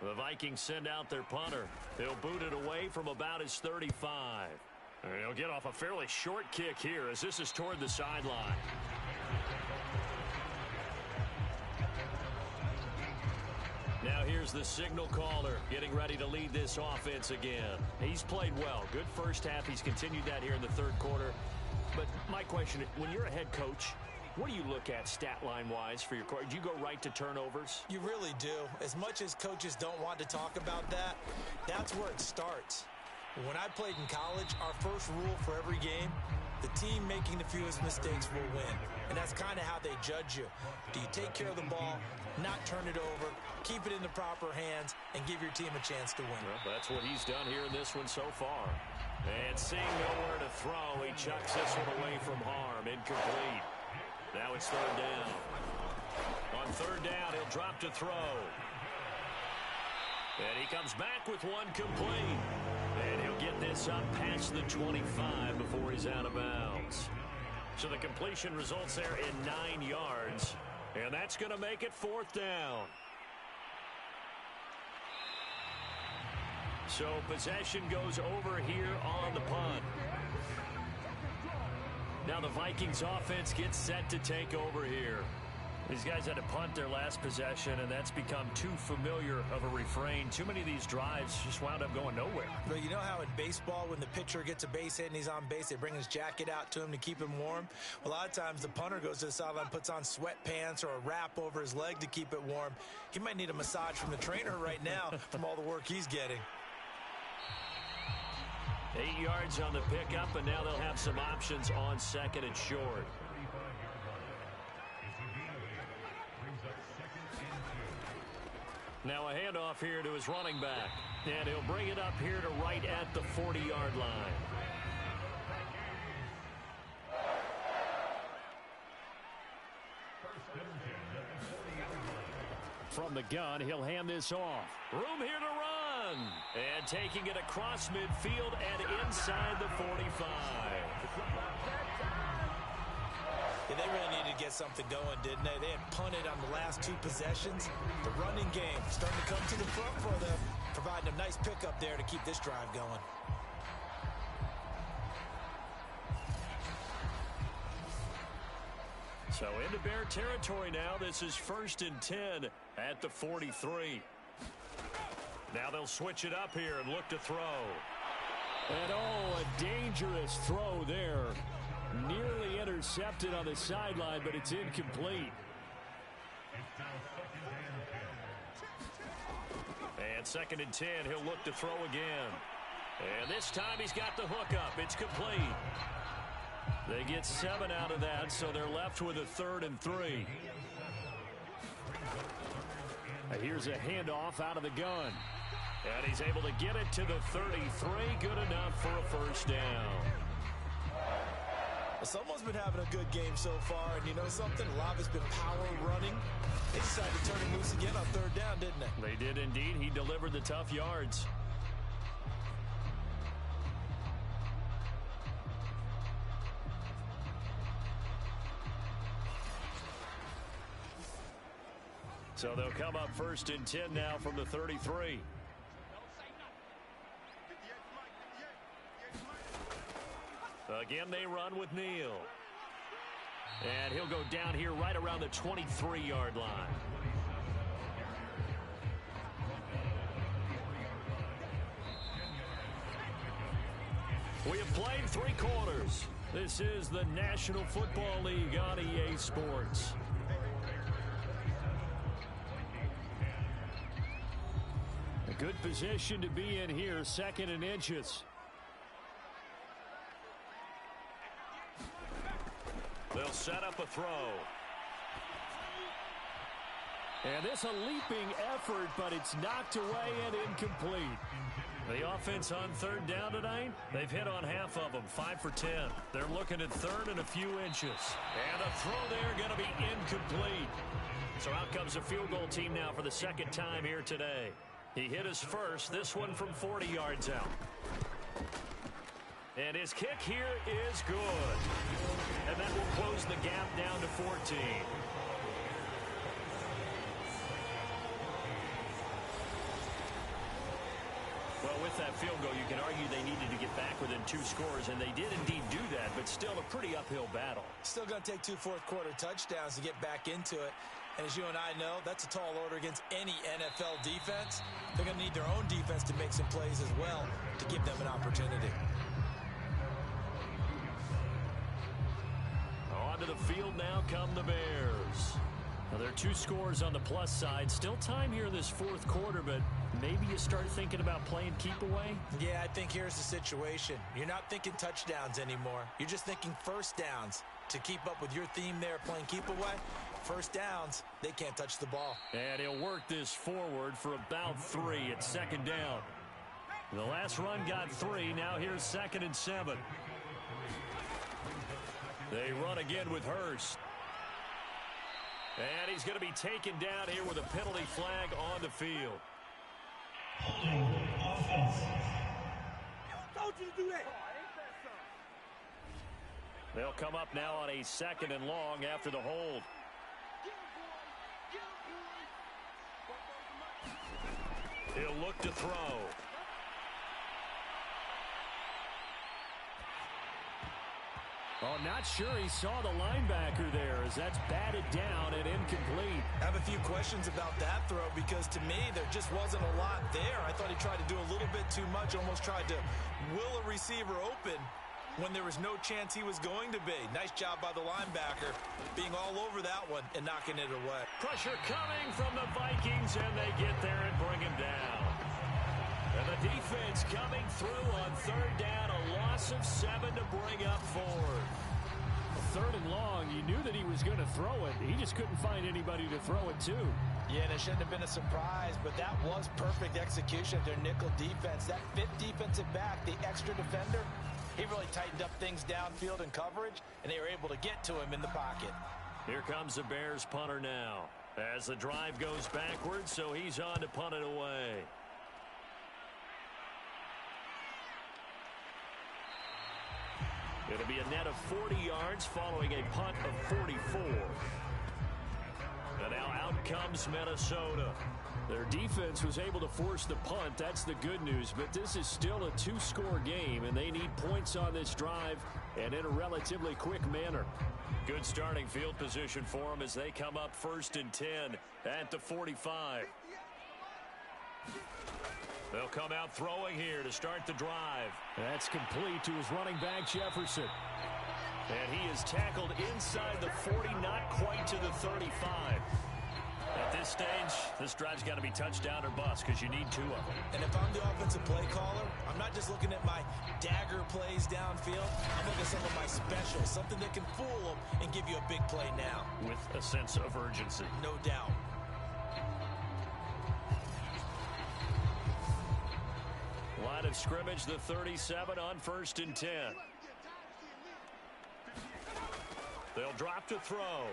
The Vikings send out their punter. They'll boot it away from about his 35. And he'll get off a fairly short kick here as this is toward the sideline. Now here's the signal caller getting ready to lead this offense again. He's played well. Good first half. He's continued that here in the 3rd quarter. But my question, when you're a head coach, what do you look at stat line-wise for your court? Do you go right to turnovers? You really do. As much as coaches don't want to talk about that, that's where it starts. When I played in college, our first rule for every game, the team making the fewest mistakes will win. And that's kind of how they judge you. Do you take care of the ball, not turn it over, keep it in the proper hands, and give your team a chance to win? Well, that's what he's done here in this one so far. And seeing nowhere to throw, he chucks this one away from harm. Incomplete. Now it's 3rd down. On 3rd down, he'll drop to throw. And he comes back with one complete. And he'll get this up past the 25 before he's out of bounds. So the completion results there in 9 yards. And that's going to make it 4th down. So possession goes over here on the punt. Now the Vikings offense gets set to take over here. These guys had to punt their last possession, and that's become too familiar of a refrain. Too many of these drives just wound up going nowhere. But you know how in baseball, when the pitcher gets a base hit and he's on base, they bring his jacket out to him to keep him warm? Well, a lot of times the punter goes to the sideline, puts on sweatpants or a wrap over his leg to keep it warm. He might need a massage from the trainer right now from all the work he's getting. 8 yards on the pickup, and now they'll have some options on 2nd and short. Now a handoff here to his running back. And he'll bring it up here to right at the 40-yard line. From the gun, he'll hand this off. Room here to run. And taking it across midfield and inside the 45. Yeah, they really needed to get something going, didn't they? They had punted on the last 2 possessions. The running game starting to come to the front for them, providing a nice pickup there to keep this drive going. So into Bear territory now. This is 1st and 10 at the 43. Now they'll switch it up here and look to throw. And oh, a dangerous throw there. Nearly intercepted on the sideline, but it's incomplete. And 2nd and 10, he'll look to throw again. And this time he's got the hook up. It's complete. They get 7 out of that, so they're left with a 3rd and 3. Here's a handoff out of the gun. And he's able to get it to the 33. Good enough for a 1st down. Well, someone's been having a good game so far, and you know something? A lot of it's been power running. They decided to turn him loose again on 3rd down, didn't they? They did indeed. He delivered the tough yards. So they'll come up 1st and 10 now from the 33. Again, they run with Neal. And he'll go down here right around the 23-yard line. We have played 3 quarters. This is the National Football League on EA Sports. A good position to be in here, 2nd and inches. They'll set up a throw. And this a leaping effort, but it's knocked away and incomplete. The offense on 3rd down tonight, they've hit on half of them, 5 for 10. They're looking at 3rd and a few inches. And a throw there going to be incomplete. So out comes a field goal team now for the 2nd time here today. He hit his first, this one from 40 yards out. And his kick here is good. And that will close the gap down to 14. Well, with that field goal, you can argue they needed to get back within 2 scores, and they did indeed do that, but still a pretty uphill battle. Still going to take 2 fourth-quarter touchdowns to get back into it. And as you and I know, that's a tall order against any NFL defense. They're going to need their own defense to make some plays as well to give them an opportunity. Onto the field now come the Bears. Now, there are 2 scores on the plus side. Still time here in this 4th quarter, but maybe you start thinking about playing keep away? Yeah, I think here's the situation. You're not thinking touchdowns anymore. You're just thinking 1st downs. To keep up with your theme there, playing keep away, 1st downs, they can't touch the ball. And he'll work this forward for about 3 at 2nd down. The last run got 3. Now here's 2nd and 7. They run again with Hurst. And he's going to be taken down here with a penalty flag on the field. Told you to do that. They'll come up now on a 2nd and long after the hold. He'll look to throw. Oh, not sure he saw the linebacker there as that's batted down and incomplete. I have a few questions about that throw because to me there just wasn't a lot there. I thought he tried to do a little bit too much, almost tried to will a receiver open when there was no chance he was going to be. Nice job by the linebacker being all over that one and knocking it away. Pressure coming from the Vikings, and they get there and bring him down. And the defense coming through on 3rd down, a loss of 7 to bring up 4th. 3rd and long, you knew that he was going to throw it. He just couldn't find anybody to throw it to. Yeah, and it shouldn't have been a surprise, but that was perfect execution of their nickel defense. That 5th defensive back, the extra defender, he really tightened up things downfield in coverage, and they were able to get to him in the pocket. Here comes the Bears punter now. As the drive goes backwards, so he's on to punt it away. It'll be a net of 40 yards following a punt of 44. And now out comes Minnesota. Their defense was able to force the punt. That's the good news. But this is still a two-score game, and they need points on this drive and in a relatively quick manner. Good starting field position for them as they come up 1st and 10 at the 45. They'll come out throwing here to start the drive. That's complete to his running back, Jefferson. And he is tackled inside the 40, not quite to the 35. At this stage, this drive's got to be touchdown or bust because you need 2 of them. And if I'm the offensive play caller, I'm not just looking at my dagger plays downfield. I'm looking at some of my specials, something that can fool them and give you a big play now. With a sense of urgency. No doubt. Line of scrimmage, the 37 on 1st and 10. They'll drop to throw.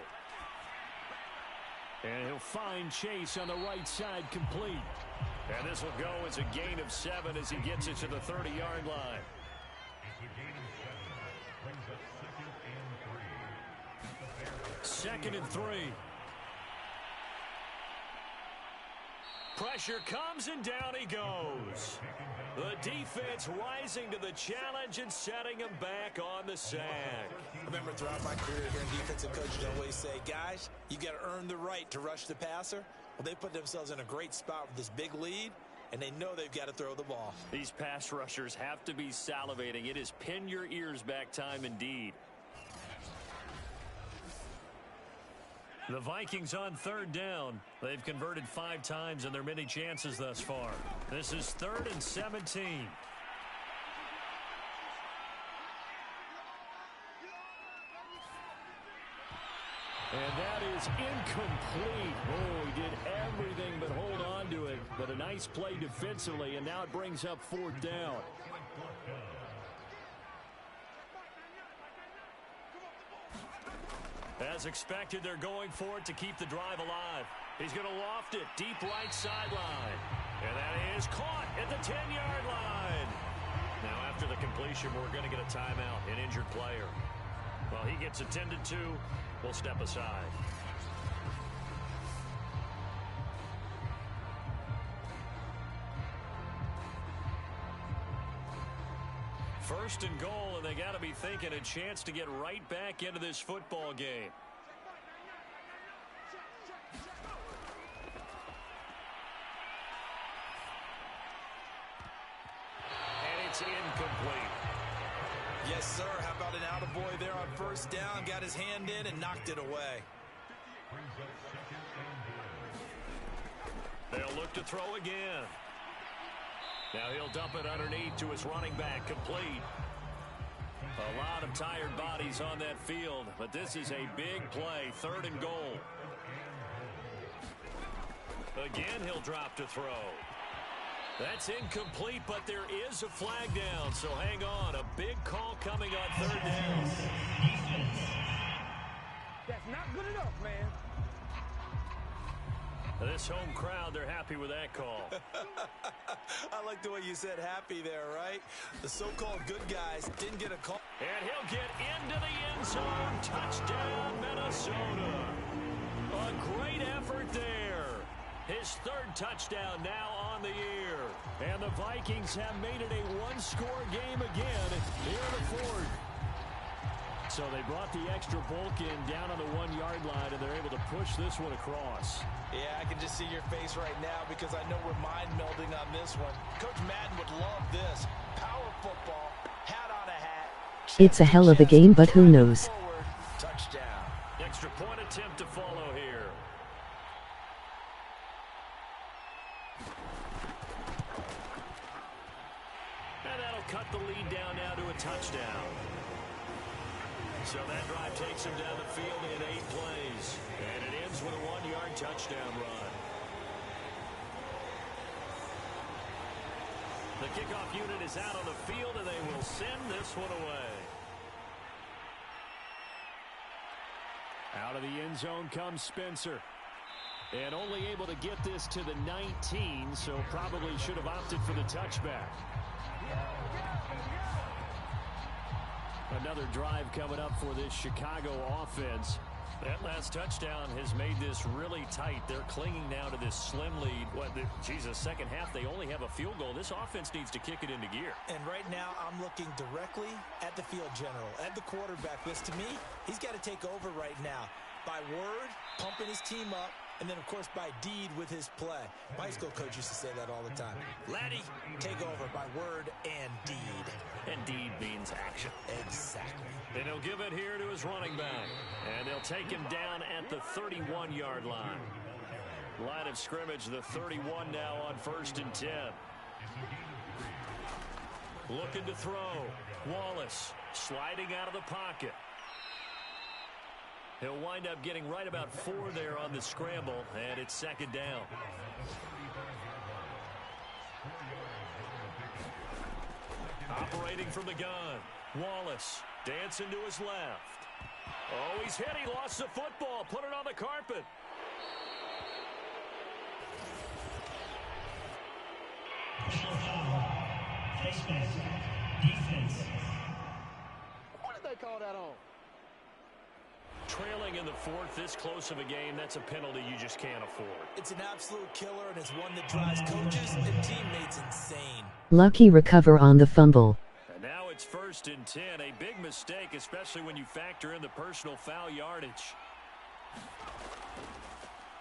And he'll find Chase on the right side, complete. And this will go as a gain of 7 as he gets it to the 30-yard line. Second and 3. Pressure comes and down he goes. The defense rising to the challenge and setting him back on the sack. I remember throughout my career hearing defensive coaches always say, guys, you got to earn the right to rush the passer. Well, they put themselves in a great spot with this big lead, and they know they've got to throw the ball. These pass rushers have to be salivating. It is pin your ears back time indeed. The Vikings on 3rd down. They've converted 5 times in their many chances thus far. This is 3rd and 17. And that is incomplete. Oh, he did everything but hold on to it. But a nice play defensively, and now it brings up 4th down. As expected, they're going for it to keep the drive alive. He's going to loft it deep right sideline. And that is caught at the 10-yard line. Now, after the completion, we're going to get a timeout, an injured player. Well, he gets attended to. We'll step aside. First and goal, and they got to be thinking a chance to get right back into this football game. And it's incomplete. Yes, sir. How about an attaboy there on 1st down? Got his hand in and knocked it away. They'll look to throw again. Now he'll dump it underneath to his running back, complete. A lot of tired bodies on that field, but this is a big play, 3rd and goal. Again, he'll drop to throw. That's incomplete, but there is a flag down, so hang on. A big call coming on 3rd down. That's not good enough, man. This home crowd, they're happy with that call. I like the way you said happy there, right? The so-called good guys didn't get a call. And he'll get into the end zone. Touchdown, Minnesota. A great effort there. His 3rd touchdown now on the year. And the Vikings have made it a 1-score game again here in the 4th. So they brought the extra bulk in down on the 1-yard line, and they're able to push this one across. Yeah, I can just see your face right now because I know we're mind melding on this one. Coach Madden would love this. Power football, hat on a hat. It's a hell of a game, but who knows? Forward, touchdown. Extra point attempt to follow here. And that'll cut the lead down now to a touchdown. So that drive takes him down the field in 8 plays. And it ends with a 1-yard touchdown run. The kickoff unit is out on the field, and they will send this one away. Out of the end zone comes Spencer. And only able to get this to the 19, so probably should have opted for the touchback. Another drive coming up for this Chicago offense. That last touchdown has made this really tight. They're clinging now to this slim lead. Second half, they only have a field goal. This offense needs to kick it into gear. And right now, I'm looking directly at the field general, at the quarterback. Because to me, he's got to take over right now. By word, pumping his team up, and then, of course, by deed with his play. My high school coach used to say that all the time. Laddie, take over by word and deed. And deed means action. Exactly. And he'll give it here to his running back. And they'll take him down at the 31-yard line. Line of scrimmage, the 31 now on 1st and 10. Looking to throw. Wallace sliding out of the pocket. He'll wind up getting right about 4 there on the scramble, and it's 2nd down. Operating from the gun. Wallace dancing to his left. Oh, he's hit. He lost the football. Put it on the carpet. Defense. What did they call that on? Trailing in the 4th, this close of a game, that's a penalty you just can't afford. It's an absolute killer, and it's one that drives coaches and teammates insane. Lucky recover on the fumble. And now it's 1st and 10. A big mistake, especially when you factor in the personal foul yardage.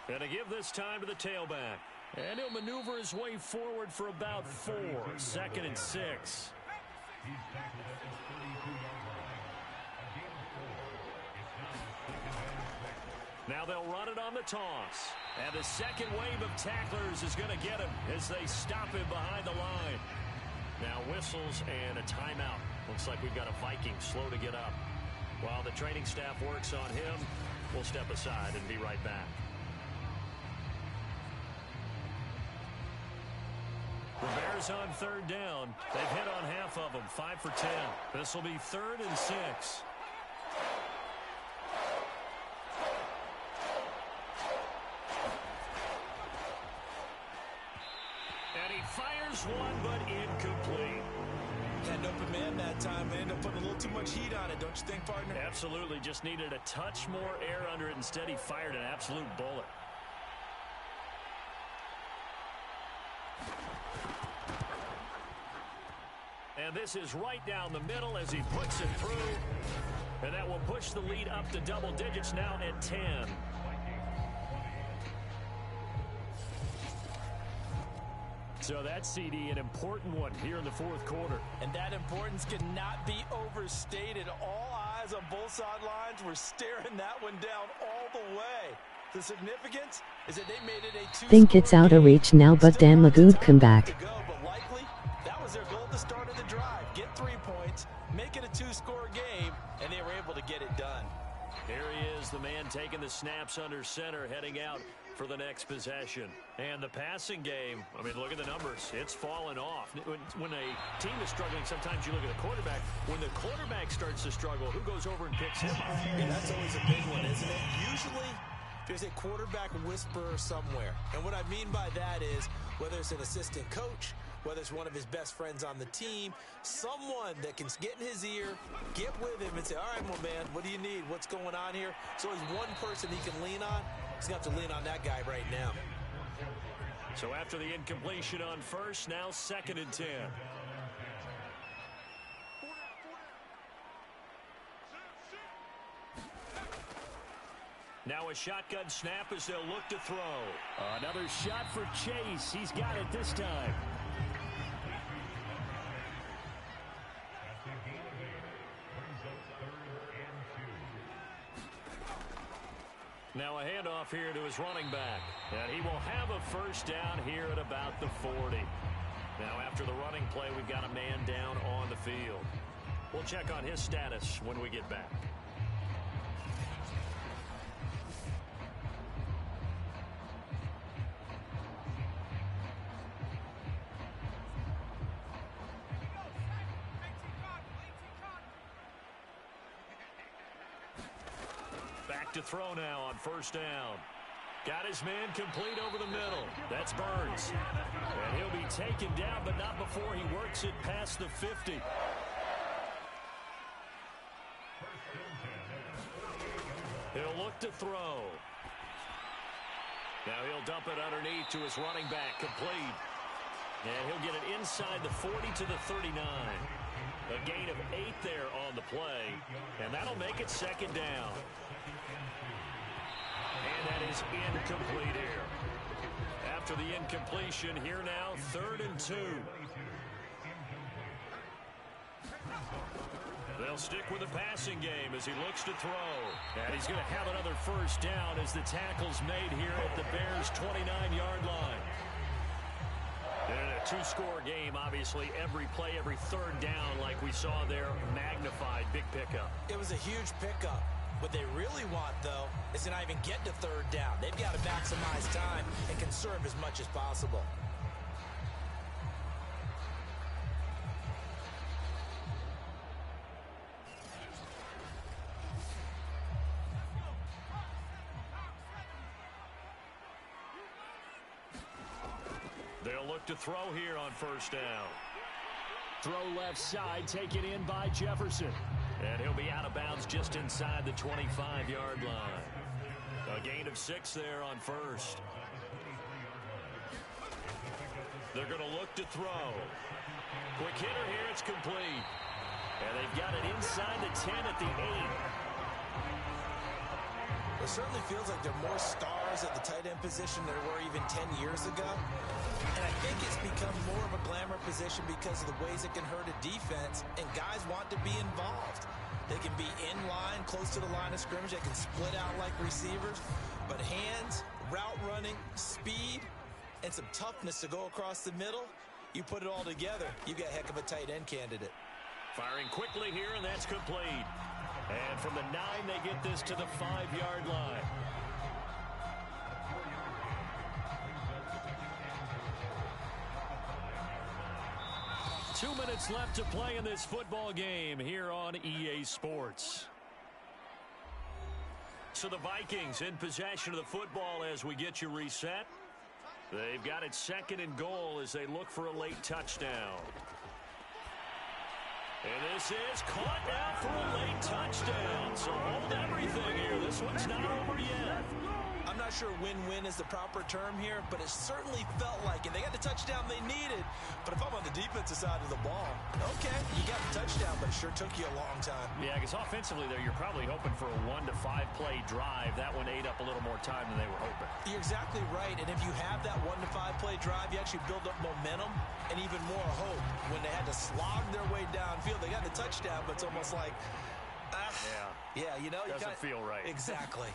And to give this time to the tailback. And he'll maneuver his way forward for about 4. 2nd and 6. Now they'll run it on the toss. And the second wave of tacklers is going to get him as they stop him behind the line. Now whistles and a timeout. Looks like we've got a Viking slow to get up. While the training staff works on him, we'll step aside and be right back. The Bears on 3rd down. They've hit on half of them, 5 for 10. This will be 3rd and 6. And he fires one, but incomplete. Had an open man that time and ended up putting a little too much heat on it, don't you think, partner? Absolutely. Just needed a touch more air under it. Instead, he fired an absolute bullet. And this is right down the middle as he puts it through. And that will push the lead up to double digits now at 10. So that's, CD, an important one here in the 4th quarter. And that importance cannot be overstated. All eyes on both sidelines were staring that one down all the way. The significance is that they made it a 2-score Think it's out of reach now, but damn, a good comeback. But likely, that was their goal at the start of the drive. Get 3 points, make it a 2-score game, and they were able to get it done. Here he is, the man taking the snaps under center, heading out for the next possession. And the passing game, I mean, look at the numbers. It's fallen off. When a team is struggling, sometimes you look at the quarterback. When the quarterback starts to struggle, who goes over and picks him up? Yeah, that's always a big one, isn't it? Usually, there's a quarterback whisperer somewhere. And what I mean by that is, whether it's an assistant coach, whether it's one of his best friends on the team, someone that can get in his ear, get with him and say, all right, well, man, what do you need? What's going on here? So there's one person he can lean on. He's going to have to lean on that guy right now. So after the incompletion on 1st, now 2nd and 10. Now a shotgun snap as they'll look to throw. Another shot for Chase. He's got it this time. Now a handoff here to his running back. And he will have a 1st down here at about the 40. Now after the running play, we've got a man down on the field. We'll check on his status when we get back. To throw now on 1st down. Got his man complete over the middle. That's Burns. And he'll be taken down, but not before he works it past the 50. He'll look to throw. Now he'll dump it underneath to his running back, complete. And he'll get it inside the 40 to the 39. A gain of 8 there on the play, and that'll make it second down. And that is incomplete here. After the incompletion, here now, 3rd and 2. They'll stick with the passing game as he looks to throw. And he's going to have another first down as the tackle's made here at the Bears' 29-yard line. And in a 2-score game, obviously, every play, every 3rd down, like we saw there, magnified. Big pickup. It was a huge pickup. What they really want, though, is to not even get to 3rd down. They've got to maximize time and conserve as much as possible. They'll look to throw here on first down. Throw left side, taken in by Jefferson. And he'll be out of bounds just inside the 25-yard line. A gain of 6 there on first. They're going to look to throw. Quick hitter here, it's complete. And they've got it inside the 10 at the 8. It certainly feels like there are more stars at the tight end position than there were even 10 years ago. And I think it's become more of a glamour position because of the ways it can hurt a defense, and guys want to be involved. They can be in line, close to the line of scrimmage. They can split out like receivers. But hands, route running, speed, and some toughness to go across the middle, you put it all together, you got a heck of a tight end candidate. Firing quickly here, and that's complete. And from the 9, they get this to the 5-yard line. Two minutes left to play in this football game here on EA Sports. So the Vikings in possession of the football as we get you reset. They've got it 2nd and goal as they look for a late touchdown. And this is caught now for a late touchdown. So hold everything here. This one's not over yet. I'm not sure win-win is the proper term here, but it certainly felt like it. They got the touchdown they needed, but if I'm on the defensive side of the ball, okay, you got the touchdown, but it sure took you a long time. Yeah, because offensively there, you're probably hoping for a 1 to 5 play drive. That one ate up a little more time than they were hoping. You're exactly right, and if you have that 1 to 5 play drive, you actually build up momentum and even more hope. When they had to slog their way downfield, they got the touchdown, but it's almost like, yeah, you know, doesn't feel right. Exactly.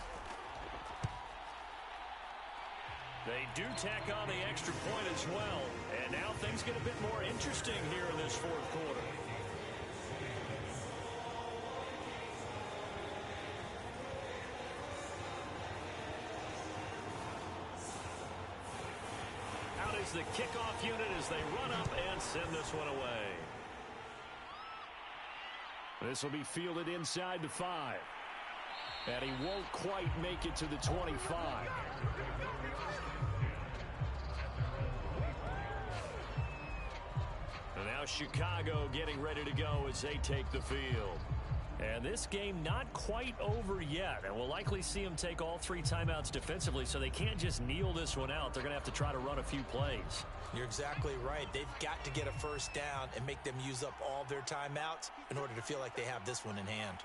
They do tack on the extra point as well. And now things get a bit more interesting here in this 4th quarter. Out is the kickoff unit as they run up and send this one away. This will be fielded inside the 5. And he won't quite make it to the 25. And now Chicago getting ready to go as they take the field. And this game not quite over yet. And we'll likely see them take all 3 timeouts defensively, so they can't just kneel this one out. They're going to have to try to run a few plays. You're exactly right. They've got to get a first down and make them use up all their timeouts in order to feel like they have this one in hand.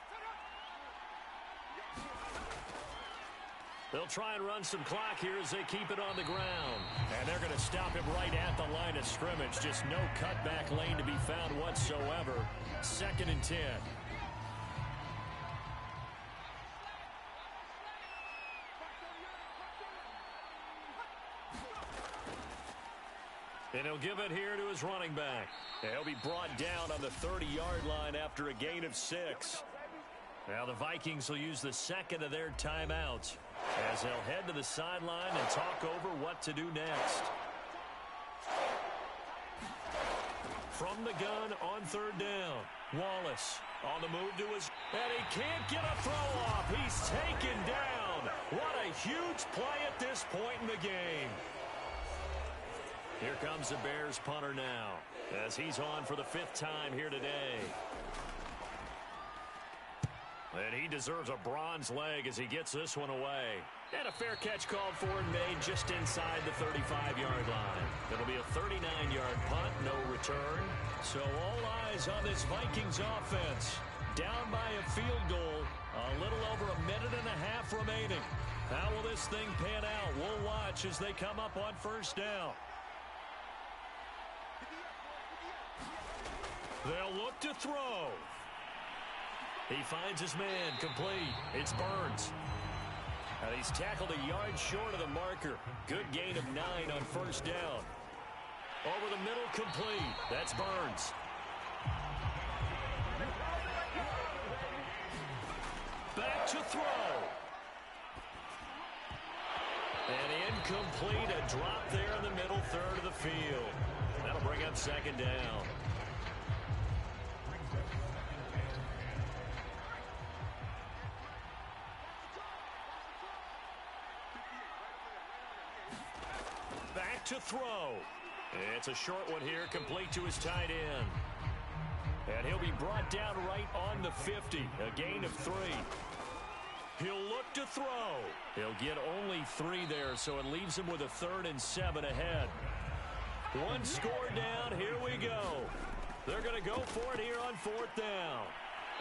They'll try and run some clock here as they keep it on the ground. And they're going to stop him right at the line of scrimmage. Just no cutback lane to be found whatsoever. 2nd and 10. And he'll give it here to his running back. And he'll be brought down on the 30-yard line after a gain of 6. Now the Vikings will use the 2nd of their timeouts as they'll head to the sideline and talk over what to do next. From the gun on 3rd down, Wallace on the move to his... And he can't get a throw off. He's taken down. What a huge play at this point in the game. Here comes the Bears punter now, as he's on for the 5th time here today. And he deserves a bronze leg as he gets this one away. And a fair catch called for and made just inside the 35-yard line. It'll be a 39-yard punt, no return. So all eyes on this Vikings offense. Down by a field goal, a little over a minute and a half remaining. How will this thing pan out? We'll watch as they come up on 1st down. They'll look to throw. He finds his man, complete. It's Burns. And he's tackled a yard short of the marker. Good gain of 9 on 1st down. Over the middle, complete. That's Burns. Back to throw. And incomplete, a drop there in the middle third of the field. That'll bring up 2nd down. Back to throw. It's a short one here, complete to his tight end. And he'll be brought down right on the 50, a gain of 3. He'll look to throw. He'll get only 3 there, so it leaves him with a 3rd and 7 ahead. 1 score down, here we go. They're going to go for it here on 4th down.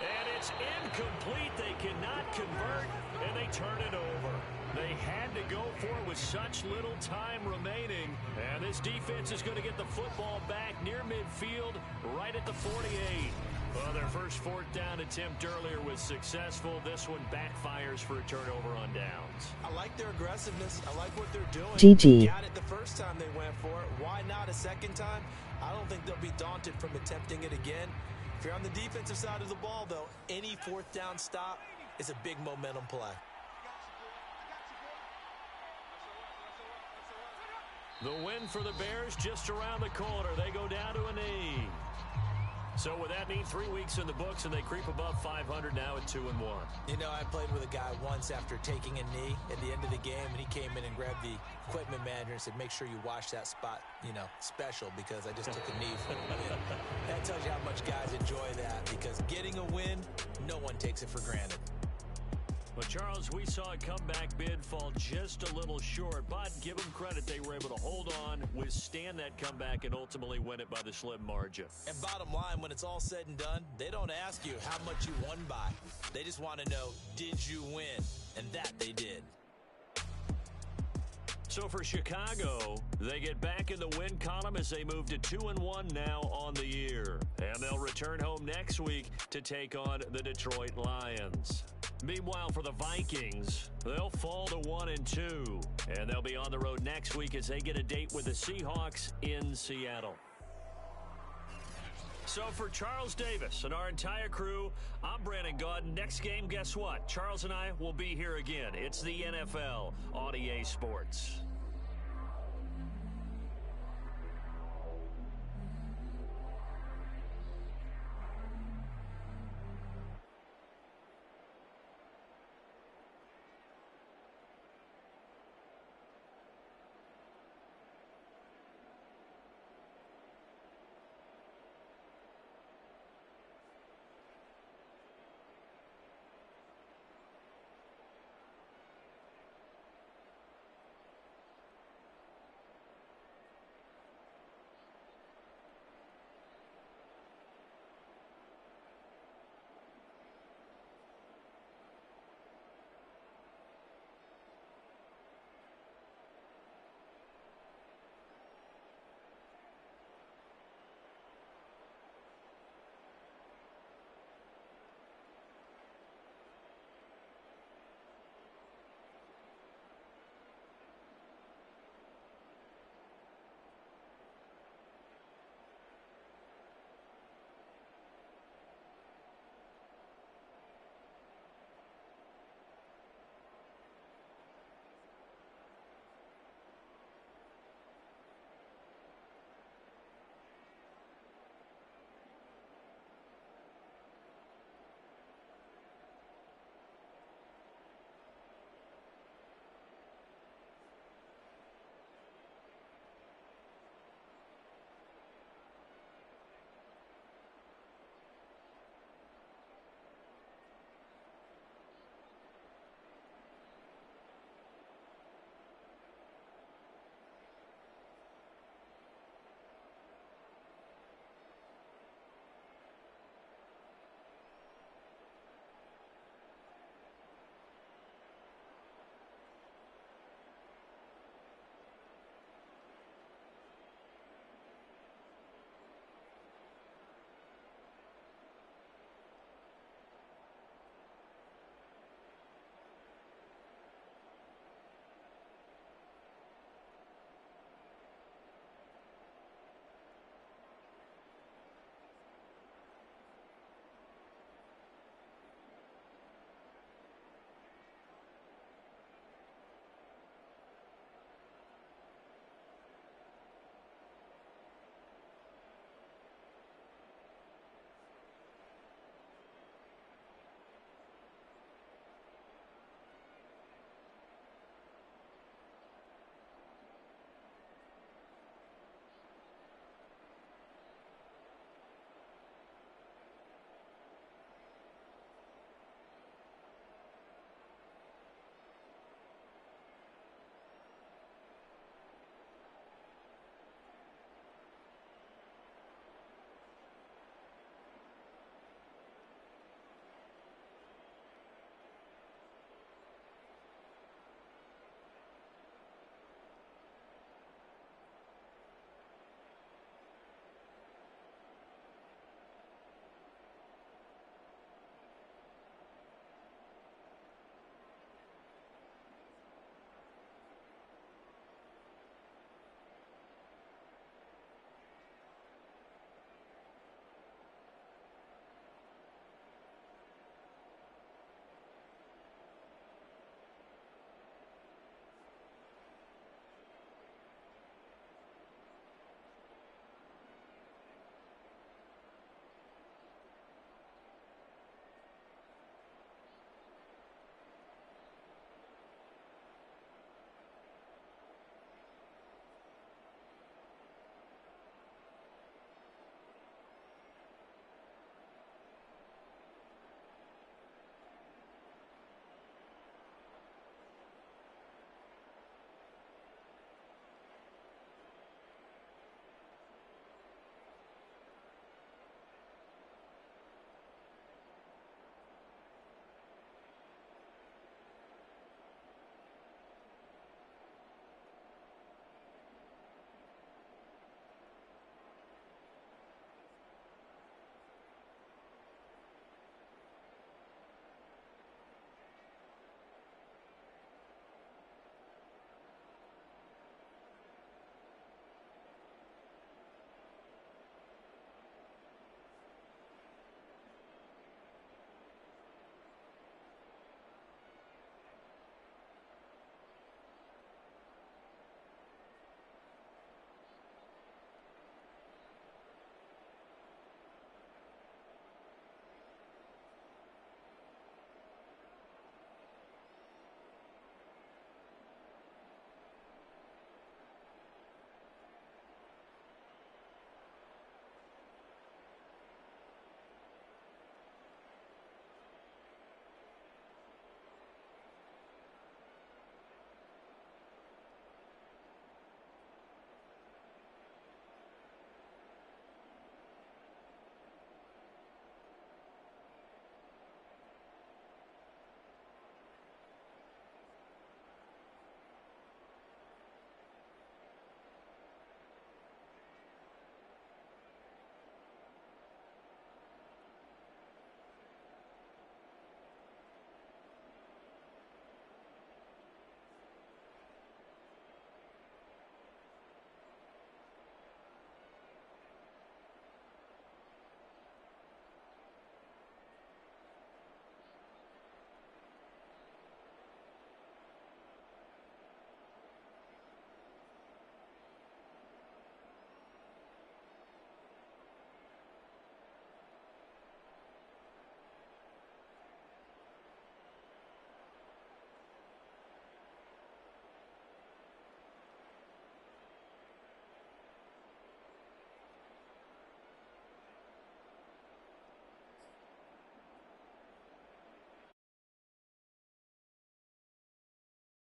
And it's incomplete. They cannot convert, and they turn it over. They had to go for it with such little time remaining. And this defense is going to get the football back near midfield, right at the 48. Well, their first 4th down attempt earlier was successful. This one backfires for a turnover on downs. I like their aggressiveness. I like what they're doing. GG. Got it the first time they went for it. Why not a second time? I don't think they'll be daunted from attempting it again. If you're on the defensive side of the ball, though, any 4th down stop is a big momentum play. The win for the Bears just around the corner. They go down to a knee. So with that mean 3 weeks in the books, and they creep above 500 now at 2-1. You know, I played with a guy once after taking a knee at the end of the game, and he came in and grabbed the equipment manager and said, make sure you wash that spot, special, because I just took a knee for a win. That tells you how much guys enjoy that, because getting a win, no one takes it for granted. Well, Charles, we saw a comeback bid fall just a little short, but give them credit. They were able to hold on, withstand that comeback, and ultimately win it by the slim margin. And bottom line, when it's all said and done, they don't ask you how much you won by. They just want to know, did you win? And that they did. So for Chicago, they get back in the win column as they move to 2-1 now on the year. And they'll return home next week to take on the Detroit Lions. Meanwhile, for the Vikings, they'll fall to 1-2. And they'll be on the road next week as they get a date with the Seahawks in Seattle. So for Charles Davis and our entire crew, I'm Brandon Gaudin. Next game, guess what? Charles and I will be here again. It's the NFL on EA Sports.